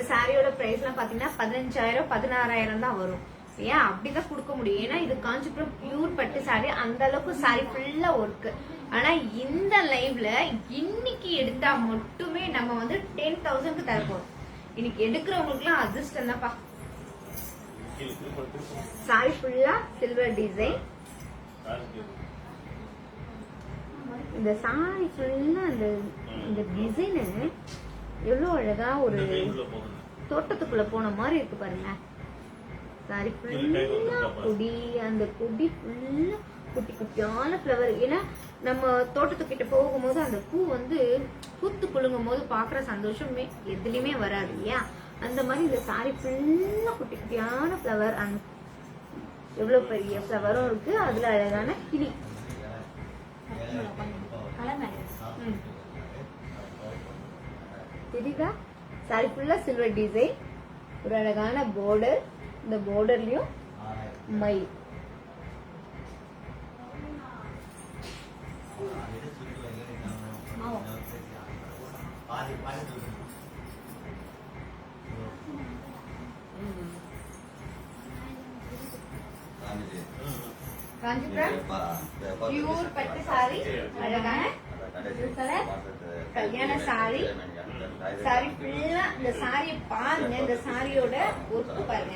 சாரியோட பிரைஸ் எல்லாம் பாத்தீங்கன்னா 15,000 16,000 தான் வரும். ஏன் அப்படிதான் கொடுக்க முடியும்? ஏன்னா இது காஞ்சிபுரம் பியூர் பட்டு சாரி, அந்த அளவுக்கு சாரி ஃபுல்லா ஒர்க். ஆனா இந்த லைவ்ல இன்னைக்கு எடுத்தா மட்டுமே நம்ம வந்து 10,000க்கு தரப்போம். இன்னைக்கு எடுக்கிறவங்களுக்கு எல்லாம் அதிர்ஷ்டம் தான்ப்பா. சாரி ஃபுல்லா சில்வர் டிசைன். இந்த சாரி ஃபுல்லா இந்த டிசைன் எவ்வளவு அழகா ஒரு தோட்டத்துக்குள்ள போன மாதிரி இருக்கு பாருங்க. சாரி ஃபுல்லா கொடி, அந்த கொடி ஃபுல்லா குட்டி குட்டியான ஃப்ளவர். ஏன்னா நம்ம தோட்டத்துக்கிட்ட போகும்போது அந்த பூ வந்து பூத்து குலுங்கும் போது பாக்குற சந்தோஷமே எதுலயுமே வராது இல்லையா? அந்த மாதிரி இந்த சாரி ஃபுல்லா குட்டி குட்டியான ஃப்ளவர். எவ்வளவு பெரிய ஃப்ளவரும் இருக்கு, அதுல அழகான கிளி. தெரியுதா? சாரி ஃபுல்லா சில்வர் டிசைன், ஒரு அழகான border. இந்த borderலயும் மயில். காஞ்சிபுரம் பியூர் பட்டு சாரி, அழகான கல்யாண சாரி. சாரி ஃபுல்லா இந்த சாரியை பாருங்க, இந்த சாரியோட ஒர்க் பாருங்க.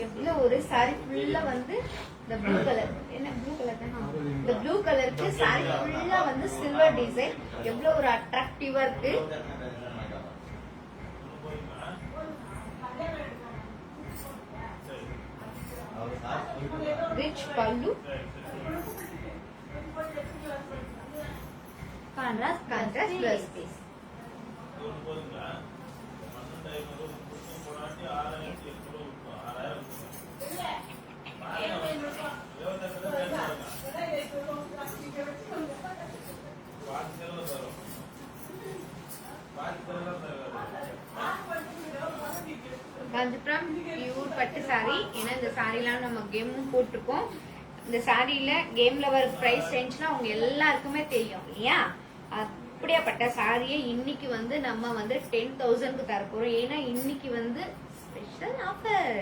எவ்வளவு ஒரு சாரி ஃபுல்லா வந்து இந்த ப்ளூ கலர், என்ன ப்ளூ கலர் தானே, இந்த ப்ளூ கலருக்கு சாரி ஃபுல்லா வந்து சில்வர் டிசைன். எவ்வளவு ஒரு அட்ராக்டிவா இருக்கு. ரிச் பல்லு, contrast contrast blouse piece. Kanchipuram pure பட்டு சாரி. ஏன்னா இந்த சாரிலாம் நம்ம கேமும் போட்டிருக்கோம். இந்த சாரியில கேம்ல வர பிரைஸ் ரேஞ்ச்னா உங்க எல்லாருக்குமே தெரியும் இல்லையா? அப்படியாப்பட்ட சாரியை இன்னைக்கு வந்து நம்ம வந்து 10,000க்கு தர போறோம். ஏன்னா இன்னைக்கு வந்து ஸ்பெஷல் ஆஃபர்.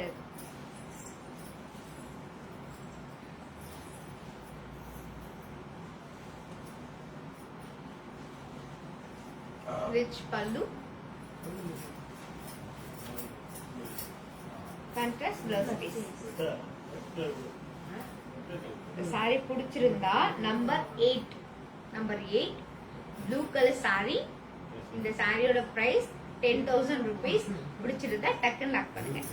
ரிச் பல்லு, கான்ட்ராஸ்ட் பிளவுஸ் பீஸ். சாரி பிடிச்சிருந்தா நம்பர் 8 ப்ளூ கலர் சாரி. இந்த சாரியோட பிரைஸ் 10,000 rupees. பிடிச்சிருந்தா டக்குன்னு லாக் பண்ணுங்க.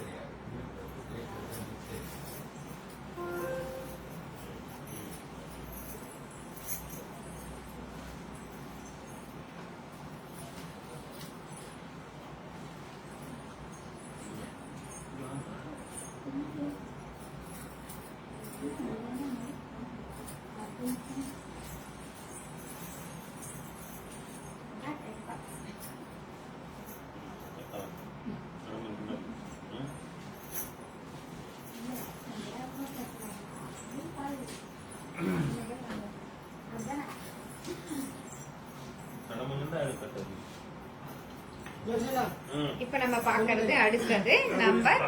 இப்ப நம்ம பாக்குறது அடுத்தது நம்பர்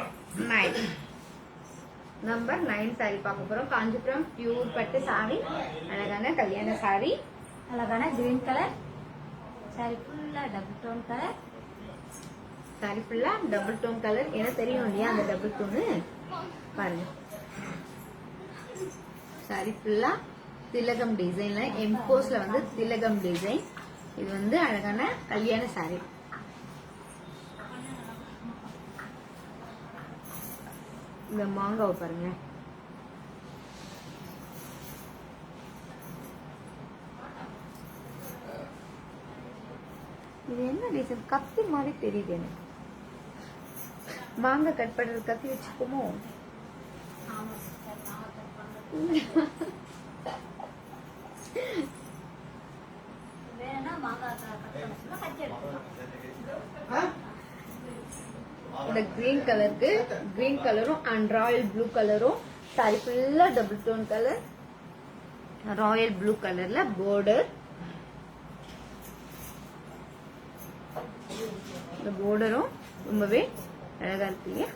9 சாரி பார்க்க போறோம். காஞ்சிபுரம் பியூர் பட்டு சாரி, அழகான கல்யாண சாரி, அழகான கிரீன் கலர் சாரி, ஃபுல்லா டபுள் டோன் கலர். சாரி ஃபுல்லா டபுள் டோன் கலர். ஏன்னா தெரியும் இல்லையா அந்த டபுள் டோனு. பாருங்க, சாரி ஃபுல்லா திலகம் டிசைன்ல, எம்போஸ்ல வந்து திலகம் டிசைன். இது வந்து அழகான கல்யாண சாரி. இந்த மாங்காவை பாருங்க. இது என்ன டிசைன்? கத்தி மாதிரி தெரியுது எனக்கு. மாங்காய் கட் பண்றது கத்தி வச்சுக்கோமோ? வேணும்னா மாங்காய் கட் பண்ண சொன்னா கத்தி எடுத்துக்கலாம். இந்த கிரீன் கலருக்கு கிரீன் கலரும் அண்ட் ராயல் ப்ளூ கலரும் சாரி ஃபுல்லா double tone colour. Royal blue கலர்ல border. இந்த borderம் ரொம்பவே அழகா இருக்கு இல்லையா?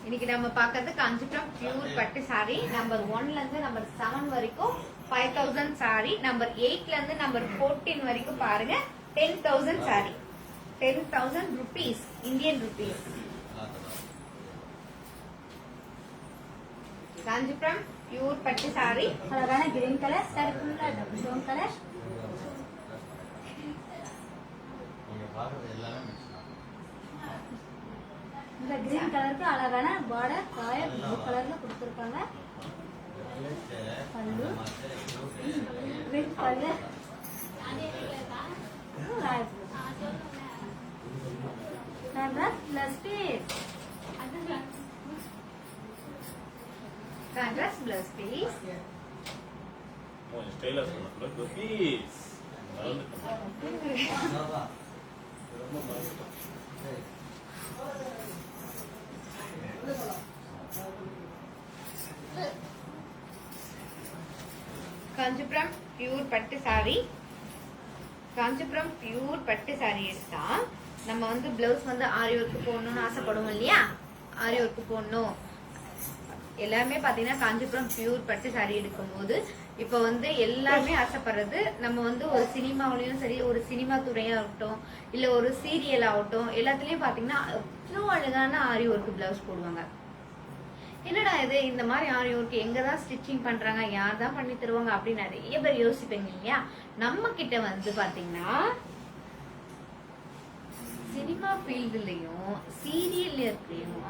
இன்னைக்கு நம்ம பாக்குறது காஞ்சிபுரம் பியூர் பட்டு சாரி. நம்பர் 1ல இருந்து நம்பர் 7 வரைக்கும் 5,000 சாரி. நம்பர் 8ல இருந்து நம்பர் 14 வரைக்கும் பாருங்க 10,000 sari. 10,000 rupees, Indian rupees. Kanchipuram pure பட்டு சாரி, அழகான கிரீன் கலர் சாரி, ஃபுல்லா டபுள் டோன் கலர். இந்த கிரீன் கலருக்கு அழகான பார்டர் ராயல் ப்ளூ கலர்ல கொடுத்திருக்காங்க. பல்லு green colour royal blue contrast plus piece. Contrast plus piece. ஸ்டைலா சொன்னா பீஸ். காஞ்சிபுரம் பியூர் பட்டு சாரி. காஞ்சிபுரம் பியூர் பட்டு சாரி எடுத்தா நம்ம வந்து பிளவுஸ் வந்து ஆரி ஒர்க் போடணும்னு ஆசைப்படுவோம் இல்லையா? ஆரி ஒர்க் போடணும் எல்லாமே பாத்தீங்கன்னா காஞ்சிபுரம் பியூர் பட்டு சாரி எடுக்கும் போது இப்ப வந்து எல்லாருமே ஆசைப்படுறது, நம்ம வந்து ஒரு சினிமாவிலயும் சரி, ஒரு சினிமா துறையா ஆகட்டும், இல்ல ஒரு சீரியல் ஆகட்டும், எல்லாத்துலயும் பாத்தீங்கன்னா அவ்வளோ அழகான ஆரி ஒர்க் பிளவுஸ் போடுவாங்க. என்னடா இது இந்த மாதிரி ஆரி ஒர்க் எங்க தான் ஸ்டிச்சிங் பண்றாங்க, யார் தான் பண்ணி தருவாங்க அப்படின்னு நிறைய பேர் யோசிப்பீங்க இல்லையா. நம்ம கிட்ட வந்து பாத்தீங்கன்னா சினிமா ஃபீல்டுலயும் சீரியல்லையும்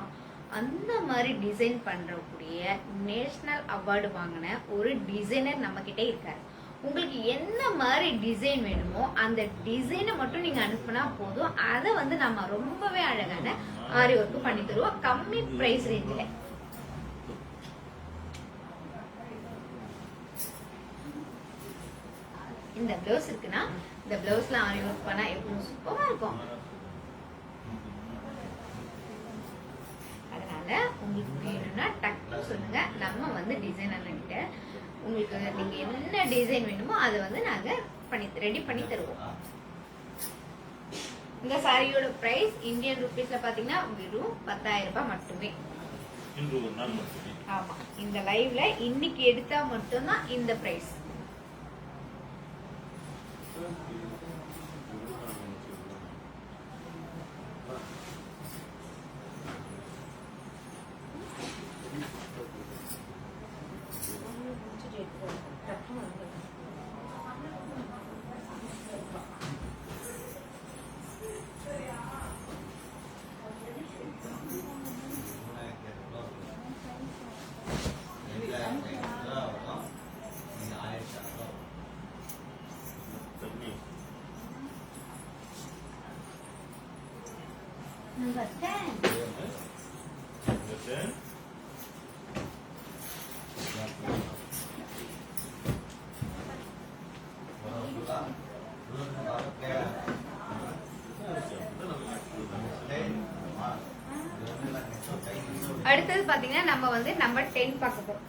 அந்த மாதிரி டிசைன் பண்றக்கூடிய நேஷனல் அவார்டு வாங்கின ஒரு டிசைனர் நம்ம கிட்ட இருக்காரு. உங்களுக்கு என்ன மாதிரி டிசைன் வேணுமோ அந்த டிசைனை மட்டும் நீங்க அனுப்புனா போதும். அதை வந்து நம்ம ரொம்பவே அழகான ஆரி ஒர்க் பண்ணி தருவோம் கம்மி பிரைஸ் ரேஞ்சில. இந்த பிளவுஸ் இருக்குன்னா இந்த பிளவுஸ்ல ஆரி ஒர்க் பண்ணா எவ்வளவு சூப்பரா இருக்கும். அதனால உங்களுக்கு வேணும்னா டக்குன்னு சொல்லுங்க. நம்ம வந்து டிசைனர் கிட்ட உங்களுக்கு நீங்க என்ன டிசைன் வேணுமோ அதை வந்து நாங்க ரெடி பண்ணி தருவோம். இந்த சாரியோட பிரைஸ் இந்தியன் ருபீஸ்ல பாத்தீங்கன்னா வெறும் 10,000 ரூபாய் மட்டுமே. ஆமா, இந்த லைவ்ல இன்னைக்கு எடுத்தா மட்டும்தான் இந்த பிரைஸ். Number 10. அடுத்தது பாத்தீங்கன்னா நம்ம வந்து நம்பர் 10 பார்க்க போறோம்.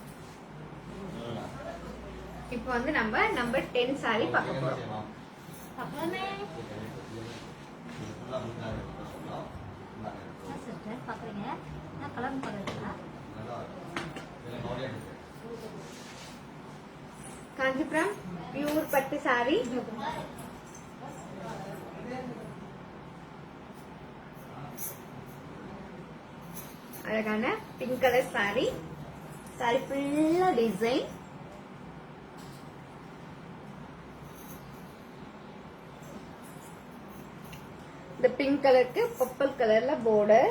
இப்போ வந்து நம்ம நம்பர் 10 சாரி பார்க்க போறோம். அப்புறமே சிஸ்டர் பாக்குறீங்க, நான் கலர் பண்ணுறேன். காஞ்சிபுரம் பியூர் பட்டு சாரி, அழகான பிங்க் கலர் சாரி. சாரி ஃபுல்லா டிசைன். இந்த பிங்க் கலருக்கு பர்பிள் கலர்ல border.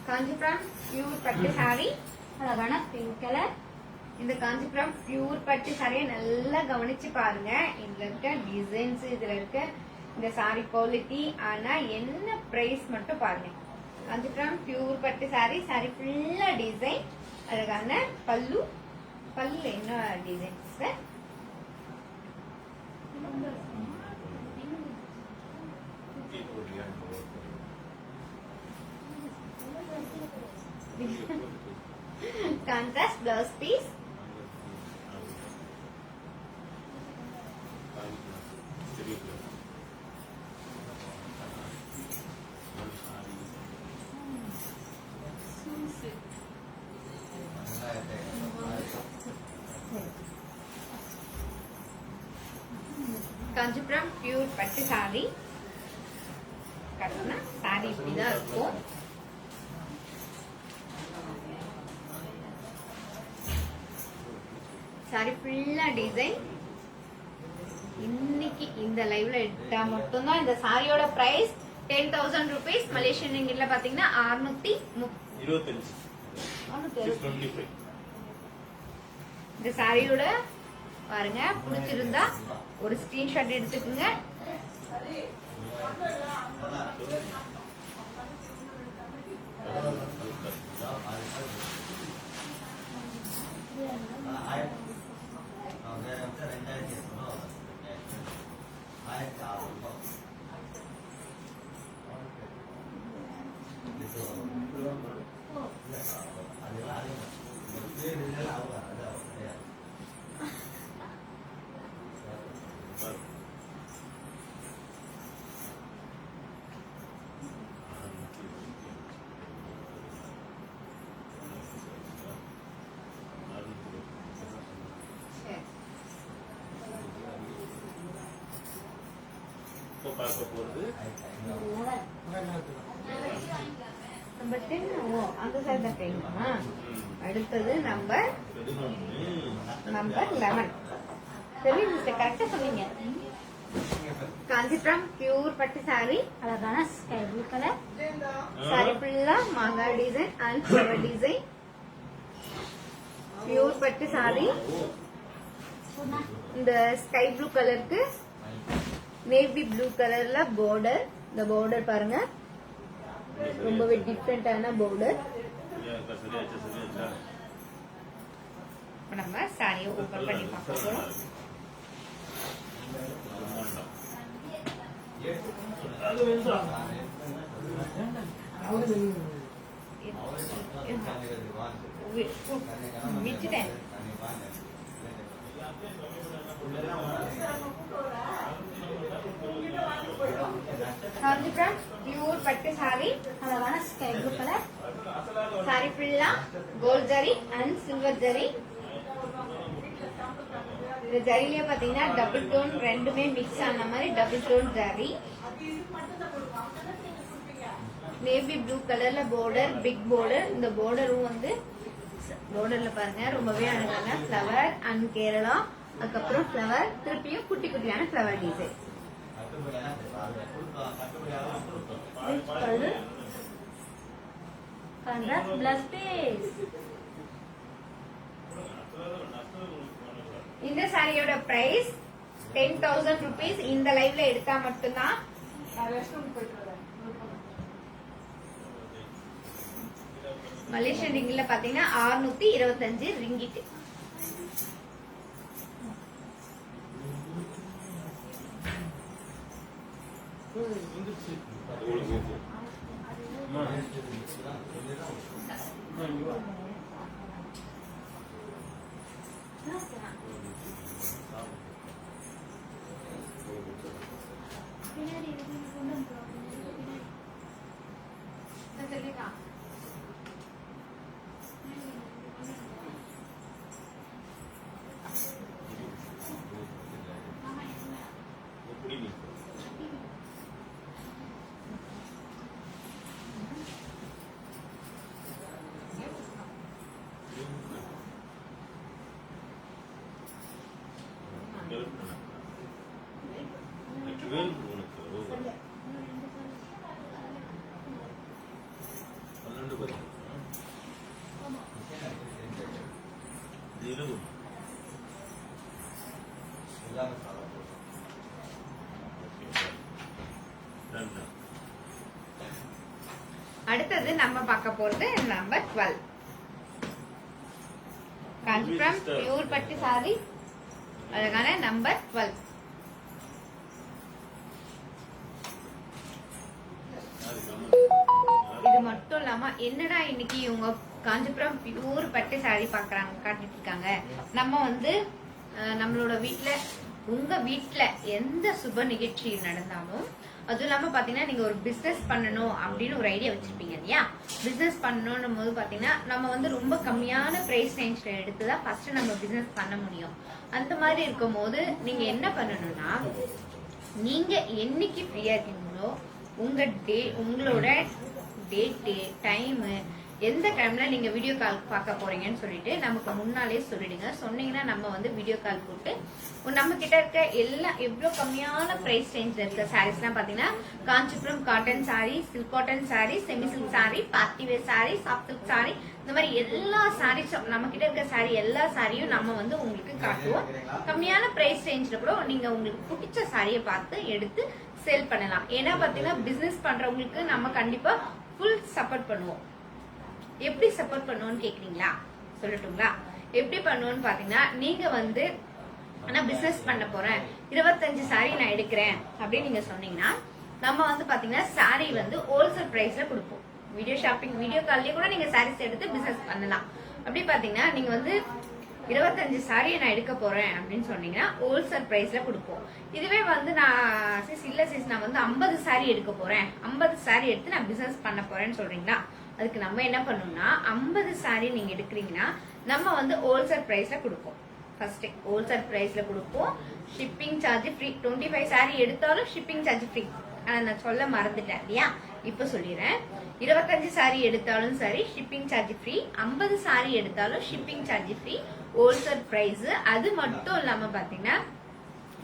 காஞ்சிபுரம் பியூர் பட்டு சாரி, அழகான பிங்க் கலர். இந்த காஞ்சிபுரம் பியூர் பட்டு சாரியை நல்லா கவனிச்சு பாருங்க. இதுல இருக்க டிசைன்ஸ், இதுல இருக்க இந்த சாரி குவாலிட்டி. ஆனா என்ன பிரைஸ் மட்டும் பாருங்க. காஞ்சிபுரம் பியூர் பட்டு சாரி, சாரி ஃபுல்லா டிசைன். அழகான பல்லு, பல்லுல என்ன designs. Contrast blouse piece. Kanchipuram pure பட்டு சாரி கட்டினா சாரி இப்படிதான் இருக்கும். சாரி ஃபுல்லா டிசைன். இன்னைக்கு இந்த லைவ்ல எடுத்தா மட்டும்தான் இந்த சாரியோட பிரைஸ் 10,000 rupees. மலேசியன் ரிங்கிட்ல பாத்தீங்கன்னா 625. இந்த சாரியோட பாருங்க, பிடிச்சிருந்தா ஒரு ஸ்கிரீன்ஷாட் எடுத்துக்கோங்க. பார்க்க போறது நம்பர் 10 ஓ அந்த சைடு தான் கைமா. அடுத்தது நம்பர் 11. சரி மிஸ்டர் கரெக்டா சொன்னீங்க. காஞ்சிபுரம் பியூர் பட்டு சாரி, அழகான ஸ்கை ப்ளூ கலர். சாரி ஃபுல்லா மாங்காய் design and flower design. Pure பட்டு சாரி. இந்த ஸ்கை ப்ளூ கலருக்கு நேவி ப்ளூ கலர்ல border. இந்த border பாருங்க, ரொம்பவே டிஃப்ரெண்டான border. சரியாச்சா இப்ப நம்ம சாரியை ஓபன் பண்ணி பார்க்க போறோம். விட்டுட்டேன். காஞ்சிபுரம் பியூர் பட்டு சாரி, அழகான ஸ்கை ப்ளூ கலர். சாரி ஃபுல்லா கோல்ட் ஜரி அண்ட் சில்வர் ஜரி. இந்த ஜரியில பாத்தீங்கன்னா டபுள் டோன் ரெண்டுமே மிக்ஸ் ஆன மாதிரி டபுள் டோன் ஜரி. நேவி ப்ளூ கலர்ல border, பிக் border. இந்த borderம் வந்து borderல பாருங்க ரொம்பவே அழகான ஃப்ளவர் அண்ட் கேரளா. அதுக்கப்புறம் ஃப்ளவர், திருப்பியும் குட்டி குட்டியான flower design. Colour plus piece. இந்த சாரியோட பிரைஸ் 10,000 rupees. இந்த லைவ்ல எடுத்தா மட்டும்தான். மலேசியன் ரிங்கில பாத்தீங்கன்னா 625 ரிங்கிட். அடுத்தது நம்ம பார்க்க போறது நம்பர் 12. காஞ்சிபுரம் பியூர் பட்டு சாரி, அழகான நம்பர் 12. இது மட்டும் இல்லாம என்னடா இன்னைக்கு இவங்க காஞ்சிபுரம் பியூர் பட்டு சாரி பாக்குறாங்க காட்டிட்டு இருக்காங்க. நம்ம வந்து நம்மளோட வீட்ல, உங்க வீட்ல எந்த சுப நிகழ்ச்சி நடந்தாலும், அதுவும் இல்லாம பாத்தீங்கன்னா நீங்க ஒரு பிசினஸ் பண்ணணும் அப்படின்னு ஒரு ஐடியா வச்சிருப்பீங்க இல்லையா. பிசினஸ் பண்ணணும் போது பாத்தீங்கன்னா நம்ம வந்து ரொம்ப கம்மியான பிரைஸ் ரேஞ்ச்ல எடுத்துதான் ஃபர்ஸ்ட் நம்ம பிசினஸ் பண்ண முடியும். அந்த மாதிரி இருக்கும் போது நீங்க என்ன பண்ணணும்னா, நீங்க என்னைக்கு ஃப்ரீயா இருக்கீங்களோ உங்களோட டேட்டு டைம், எந்த டைம்ல நீங்க வீடியோ கால் பார்க்க போறீங்கன்னு சொல்லிட்டு நமக்கு முன்னாலே சொல்லிடுங்க. சொன்னீங்கன்னா நம்ம வந்து வீடியோ கால் போட்டு நம்ம கிட்ட இருக்க எல்லாம் எவ்வளவு கம்மியான பிரைஸ் ரேஞ்ச்ல இருக்க சாரீஸ் எல்லாம் பாத்தீங்கன்னா Kanchipuram cotton sorry, silk cotton sorry, semi silk sorry, party wear sorry, soft silk sorry, இந்த மாதிரி எல்லா சாரீஸும் நம்ம கிட்ட இருக்க சாரி எல்லா சாரியும் நம்ம வந்து உங்களுக்கு காட்டுவோம். கம்மியான பிரைஸ் ரேஞ்ச்ல கூட நீங்க உங்களுக்கு பிடிச்ச சாரியை பார்த்து எடுத்து சேல் பண்ணலாம். ஏன்னா பாத்தீங்கன்னா பிசினஸ் பண்றவங்களுக்கு நம்ம கண்டிப்பா ஃபுல் சப்போர்ட் பண்ணுவோம். எப்படி சப்போர்ட் பண்ணுவோம்னு கேக்குறீங்களா? சொல்லட்டுங்களா? எப்படி பண்ணுவோம்னு பாத்தீங்கன்னா, நீங்க வந்து நான் பிசினஸ் பண்ண போறேன், 25 சாரி நான் எடுக்கிறேன் அப்படின்னு நீங்க சொன்னீங்கன்னா, நம்ம வந்து பாத்தீங்கன்னா சாரி வந்து ஹோல்சேல் பிரைஸ்ல கொடுப்போம். வீடியோ கால்லயே கூட நீங்க சாரீஸ் எடுத்து பிசினஸ் பண்ணலாம். அப்படி பாத்தீங்கன்னா நீங்க வந்து 25 சாரியை நான் எடுக்க போறேன் அப்படின்னு சொன்னீங்கன்னா ஹோல்சேல் பிரைஸ்ல கொடுப்போம். இதுவே வந்து நான் நான் வந்து 50 சாரி எடுக்க போறேன், 50 சாரி எடுத்து நான் பிசினஸ் பண்ண போறேன்னு சொல்றீங்களா, அதுக்கு நம்ம என்ன பண்ணணும்னா 50 சாரி நீங்க எடுக்கிறீங்கன்னா நம்ம வந்து ஹோல்சேல் பிரைஸ்ல கொடுப்போம். ஃபர்ஸ்ட் ஹோல்சேல் பிரைஸ்ல கொடுப்போம். Shipping charge free. 25 சாரி எடுத்தாலும் ஷிப்பிங் சார்ஜ் ஃப்ரீ. ஆனா நான் சொல்ல மறந்துட்டேன் இல்லையா, இப்ப சொல்லிடுறேன். 25 சாரி எடுத்தாலும் சரி ஷிப்பிங் சார்ஜ் ஃப்ரீ. 50 சாரி எடுத்தாலும் shipping charge free. Wholesale price. அது மட்டும் இல்லாம பாத்தீங்கன்னா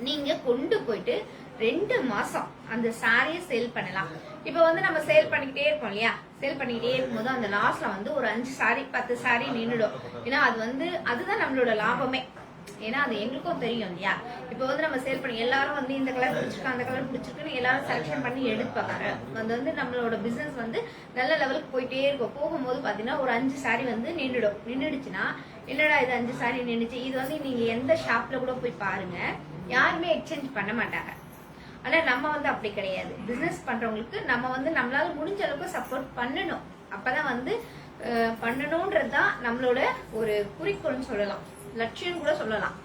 நீங்க கொண்டு போயிட்டு 2 மாசம் அந்த சாரியை சேல் பண்ணலாம். இப்ப வந்து நம்ம சேல் பண்ணிக்கிட்டே இருக்கோம் இல்லையா, சேல் பண்ணிக்கிட்டே இருக்கும்போது அந்த லாஸ்ட்ல வந்து ஒரு 5 சாரி 10 சாரி நின்றுடும். ஏன்னா அது வந்து அதுதான் நம்மளோட லாபமே. ஏன்னா அது எங்களுக்கும் தெரியும் இல்லையா. இப்ப வந்து நம்ம சேல் பண்ணி எல்லாரும் வந்து இந்த கலர் பிடிச்சிருக்கு அந்த கலர் பிடிச்சிருக்குன்னு எல்லாரும் செலக்ஷன் பண்ணி எடுப்பாங்க. அது வந்து நம்மளோட பிசினஸ் வந்து நல்ல லெவலுக்கு போயிட்டே இருக்கும். போகும்போது பாத்தீங்கன்னா ஒரு 5 சாரி வந்து நின்றுடுச்சுன்னா என்னடா இது 5 சாரி நின்றுச்சு. இது வந்து நீங்க எந்த ஷாப்ல கூட போய் பாருங்க, யாருமே எக்ஸ்சேஞ்ச் பண்ண மாட்டாங்க. ஆனா நம்ம வந்து அப்படி கிடையாது. பிசினஸ் பண்றவங்களுக்கு நம்ம வந்து நம்மளால முடிஞ்ச அளவுக்கு சப்போர்ட் பண்ணணும். அப்பதான் வந்து பண்ணணும்ன்றதுதான் நம்மளோட ஒரு குறிக்கோள்னு சொல்லலாம், லட்சியம் கூட சொல்லலாம்.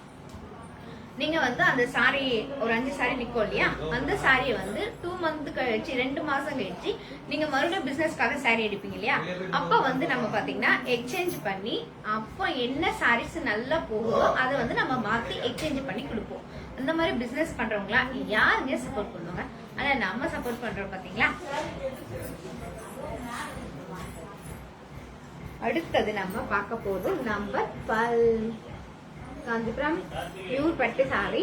நீங்க வந்து அந்த சாரி ஒரு 5 சாரி நிக்கும் இல்லையா, அந்த சாரியை வந்து 2 மந்த் கழிச்சு 2 மாசம் கழிச்சு நீங்க மறுபடியும் பிசினஸ்க்காக சாரி எடுப்பீங்க இல்லையா, அப்ப வந்து நம்ம பாத்தீங்கன்னா எக்ஸ்சேஞ்ச் பண்ணி அப்ப என்ன சாரீஸ் நல்லா போகுதோ அதை வந்து நம்ம மாத்தி எக்ஸ்சேஞ்ச் பண்ணி கொடுப்போம். அந்த மாதிரி பிசினஸ் பண்றவங்களா யாருங்க சப்போர்ட் பண்ணுவாங்க. ஆனா நம்ம சப்போர்ட் பண்றோம் பாத்தீங்களா. அடுத்தது நம்ம பார்க்க போது நம்பர் 12 காஞ்சிபுரம் பியூர் பட்டு சாரி.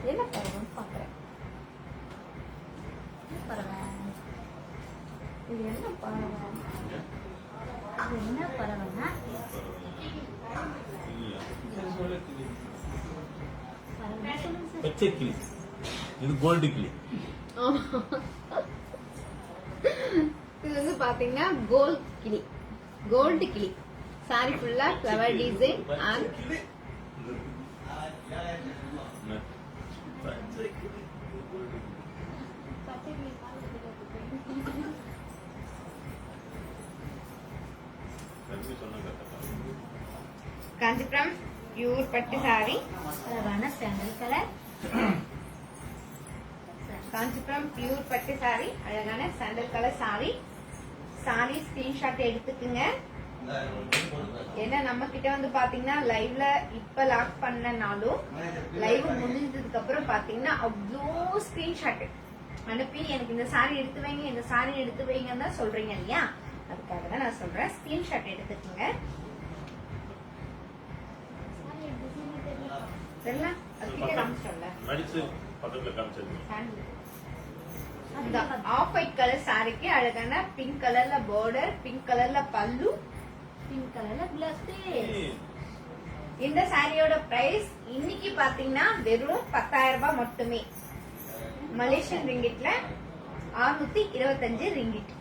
என்ன பரவம் பாக்குறேன், இது என்ன பறவை? இது என்ன பறவைன்னா பச்சை கிளி, இது கோல்டு கிளி. இது வந்து பாத்தீங்கன்னா கோல்டு கிளி சாரி ஃபுல்லா flower design and Kanchipuram pure பட்டு சாரி. அழகான சாண்டல் கலர். காஞ்சிபுரம் பியூர் பட்டு சாரி, அழகான sandal colour sari. Sorry screenshot எடுத்துக்குங்க. ஏன்னா நம்ம கிட்ட வந்து பாத்தீங்கன்னா லைவ்ல இப்ப லாக் பண்ணனாலும் லைவ் முடிஞ்சதுக்கு அப்புறம் பாத்தீங்கன்னா அவ்வளோ ஸ்கிரீன்ஷாட் அனுப்பி எனக்கு இந்த சாரி எடுத்து வைங்க இந்த சாரி எடுத்து வைங்கன்னு தான் சொல்றீங்க இல்லையா, அதுக்காக தான் நான் சொல்றேன். ஸ்கிரீன்ஷாட் எடுத்துக்கோங்க. தெரியல அதுக்கிட்ட காமிச்சோம்ல, பக்கத்துல காமிச்சிருக்கேன். இந்த ஆஃப் ஒயிட் கலர் சாரிக்கு அழகான பிங்க் கலர்ல பார்டர், பிங்க் கலர்ல பல்லு, பிங்க் கலர்ல பிளவுஸ். இந்த சாரியோட பிரைஸ் இன்னைக்கு பாத்தீங்கன்னா வெறும் 10,000 ரூபாய் மட்டுமே. Malaysian ரிங்கிட்ல 625 ringgit.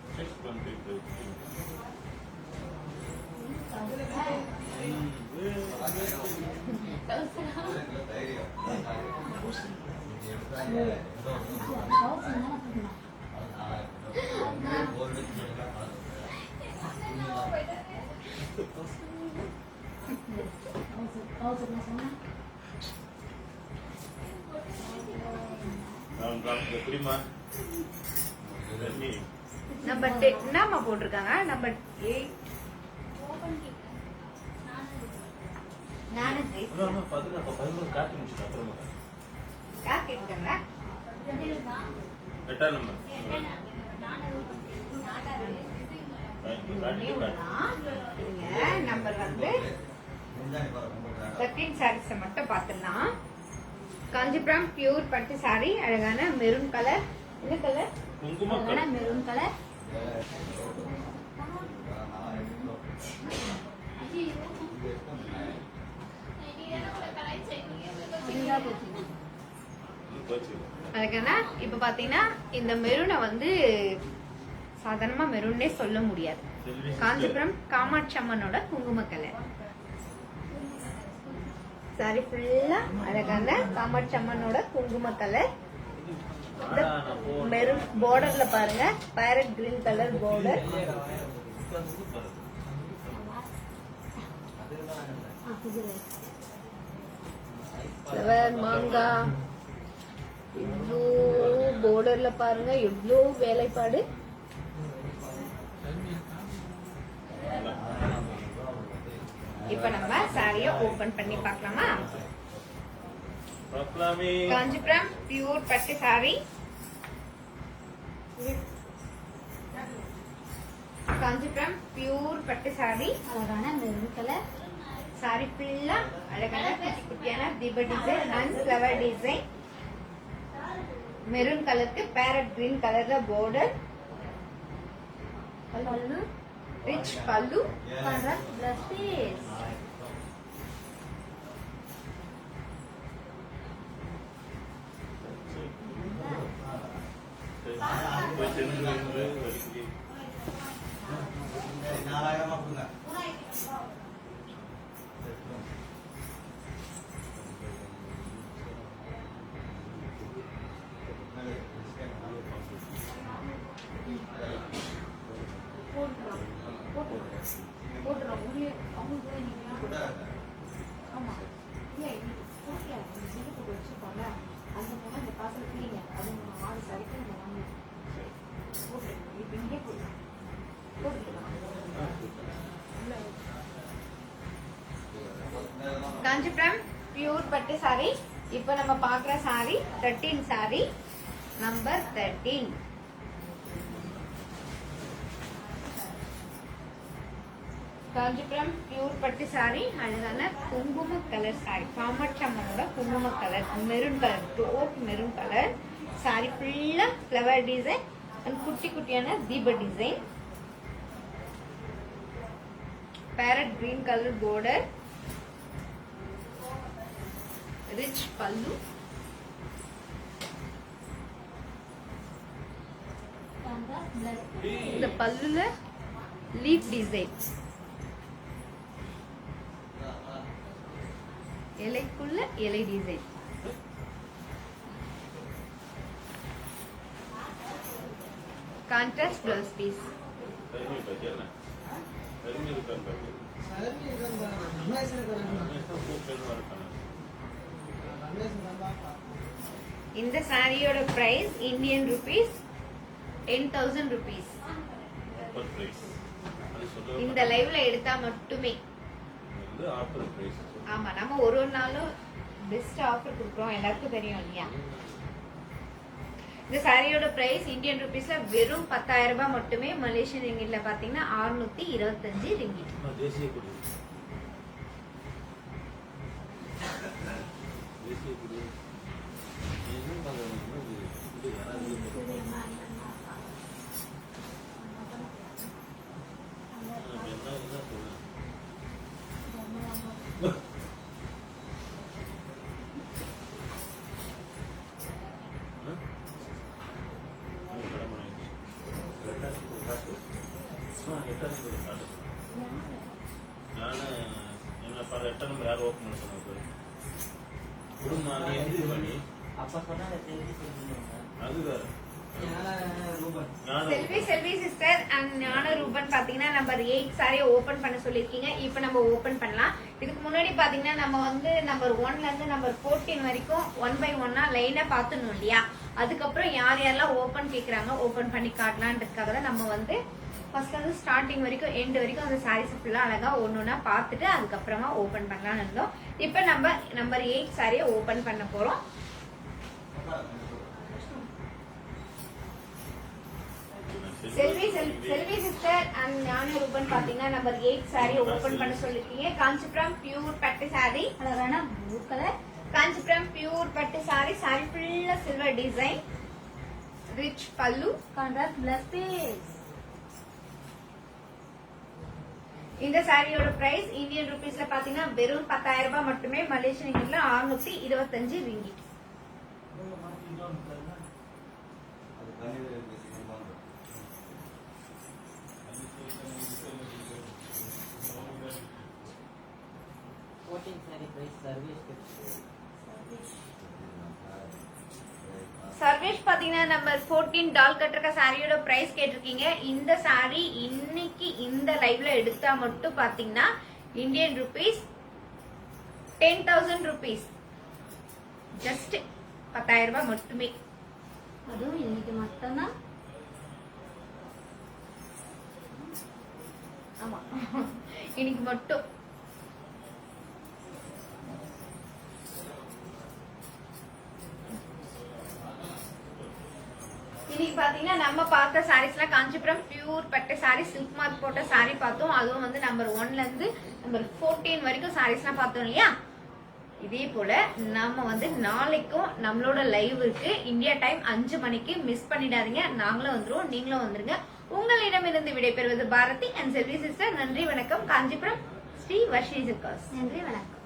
நம்பர் 10 என்னமா போட்டிருக்காங்க, நம்பர் 8 நானு காட்டிருக்கேங்க. நம்பர் வந்து 13 சாரீஸ் மட்டும் பாத்துடலாம். காஞ்சிபுரம் பியூர் பட்டு சாரி, அழகான மெரூன் கலர். என்ன கலர்? அழகான மெரூன் கலர். அழகான இப்ப பாத்தீங்கன்னா இந்த மெரூனை வந்து சாதாரணமா மெரூன்னே சொல்ல முடியாது. காஞ்சிபுரம் காமாட்சி அம்மனோட குங்கும கலர் சாரி ஃபுல்லா அழகான காமாட்சி அம்மனோட குங்கும கலர். மெரூன் பார்டர்ல பாருங்க, farad green colour border. Flower மாங்காய் இவ்வளோ பார்டர்ல பாருங்க, எவ்வளோ வேலைப்பாடு. இப்ப நம்ம சாரியை ஓபன் பண்ணி பார்க்கலாமா? பார்க்கலாமே. காஞ்சிபுரம் பியூர் பட்டு சாரி. காஞ்சிபுரம் பியூர் பட்டு சாரி. அழகான மெரூன் கலர் சாரி ஃபுல்லா அழகான குட்டி குட்டியான தீப design and flower design. Maroon கலருக்கு பேரட் கிரீன் கலர்ல border. பல்லு ரிச் பல்லு. Contrast plus piece. போய் சென்று வலிக்குது. போட்டுறோம் உள்ளே அவங்க போய் நீங்க ஆமா இல்லை போட்டியா ஜில்லு போட்டு வச்சுருப்பாங்க அந்த போனால் இந்த காசில் பிடிங்க அது 6 சாரிக்கு நம்ம வாங்கி போட்டு இப்போ இங்கே போட்டு போட்டுக்கலாம். காஞ்சிபுரம் பியூர் பட்டு சாரி. இப்போ நம்ம பார்க்குற சாரி 13 சாரி நம்பர் 13. காஞ்சிபுரம் பியூர் பட்டு சாரி. அழகான குங்கும கலர் சாரி. காமாட்சம்மனோட குங்கும கலர் மெரூன் கலர் டோட் மெரூன் கலர் சாரி ஃபுல்லா ஃப்ளவர் டிசைன் அண்ட் குட்டி குட்டியான தீப design. Parrot green colour border. Rich பல்லு. Contrast plus piece. இந்த பல்லுல லீஃப் டிசைன். இலைக்குள்ள இலை டிசைன். Contrast blouse piece. கருமை பாத்தியா? கருமை இருக்கான்னு பாரு. சாரி இருந்தா ரமேஷ் இருக்காங்க. ரமேஷ் இருந்தா இந்த சாரியோட பிரைஸ் இந்தியன் ருபீஸ் 10,000 rupees. இந்த லைவ்ல எடுத்தா மட்டுமே. ஆமா, நம்ம ஒரு நாளும் பெஸ்ட் ஆஃபர் கொடுக்குறோம், எல்லாருக்கும் தெரியும் இல்லையா? இந்த சாரியோட பிரைஸ் இந்தியன் ருபீஸ்ல வெறும் 10,000 ரூபாய் மட்டுமே. மலேசியன் ரிங்கிட்ல பாத்தீங்கன்னா 625 ரிங்கிட். செல்வி சிஸ்டர் அண்ட் ஞான ரூபன் பாத்தீங்கன்னா நம்பர் 8 சாரி ஓபன் பண்ண சொல்லிருக்கீங்க. இப்ப நம்ம ஓபன் பண்ணலாம். இதுக்கு முன்னாடி பாத்தீங்கன்னா நம்ம வந்து நம்பர் 1ல இருந்து நம்பர் 14 வரைக்கும் 1 by 1 லைனா பாத்துனோம் இல்லையா? அதுக்கப்புறம் யார் யாரெல்லாம் ஓபன் கேக்குறாங்க ஓபன் பண்ணி காட்டலான்றதுக்காக தான் நம்ம வந்து ஃபர்ஸ்ட் வந்து ஸ்டார்டிங் வரைக்கும் எண்ட் வரைக்கும் அந்த சாரீஸ் ஃபுல்லா அழகா ஒன்னொன்னா பார்த்துட்டு அதுக்கப்புறமா ஓபன் பண்ணலாம்னு இருந்தோம். இப்ப நம்ம நம்பர் 8 சாரியை ஓபன் பண்ண போறோம். செல்வி சிஸ்டர் அண்ட் ஞான ரூபன் பாத்தீங்கன்னா நம்பர் 8 சாரி ஓபன் பண்ண சொல்லிருக்கீங்க. காஞ்சிபுரம் பியூர் பட்டு சாரி. அழகான ப்ளூ கலர். காஞ்சிபுரம் பியூர் பட்டு சாரி. சாரி ஃபுல்லா சில்வர் டிசைன். ரிச் பல்லு. Contrast plus piece. இந்த சாரியோட பிரைஸ் இந்தியன் ருபீஸ்ல பாத்தீங்கன்னா வெறும் 10,000 ரூபாய் மட்டுமே. Malaysian ரிங்கிட்ல 625 ringgit. சர்வேஷ் பாத்தீங்கன்னா நம்பர் 14 டால் கட்டிருக்க சாரியோட பிரைஸ் கேட்டிருக்கீங்க. இந்த சாரி இன்னைக்கு இந்த லைவ்ல எடுத்தா மட்டும் பாத்தீங்கன்னா இந்தியன் ருபீஸ் 10,000 rupees. ஜஸ்ட் 10,000 ரூபாய் மட்டுமே. அதுவும் இன்னைக்கு மட்டும்தான். ஆமா, இன்னைக்கு மட்டும் இன்னைக்கு பாத்தீங்கன்னா நம்ம பார்த்த சாரீஸ்லாம் காஞ்சிபுரம் பியூர் பட்டு சாரி சில்க் மார்க் போட்ட சாரி பார்த்தோம். அதுவும் வந்து நம்பர் 1ல இருந்து நம்பர் 14 வரைக்கும் சாரீஸ்லாம் பார்த்தோம் இல்லையா. இதே போல நம்ம வந்து நாளைக்கும் நம்மளோட லைவ் இருக்கு. இந்தியா டைம் 5 மணிக்கு மிஸ் பண்ணிடாதீங்க. நாங்களும் வந்துருவோம், நீங்களும் வந்துருங்க. உங்களிடமிருந்து விடைபெறுவது பாரதி அண்ட் செல்வி சிஸ்டர். நன்றி வணக்கம். காஞ்சிபுரம் ஸ்ரீ வர்ஷினி சில்காஸ். நன்றி வணக்கம்.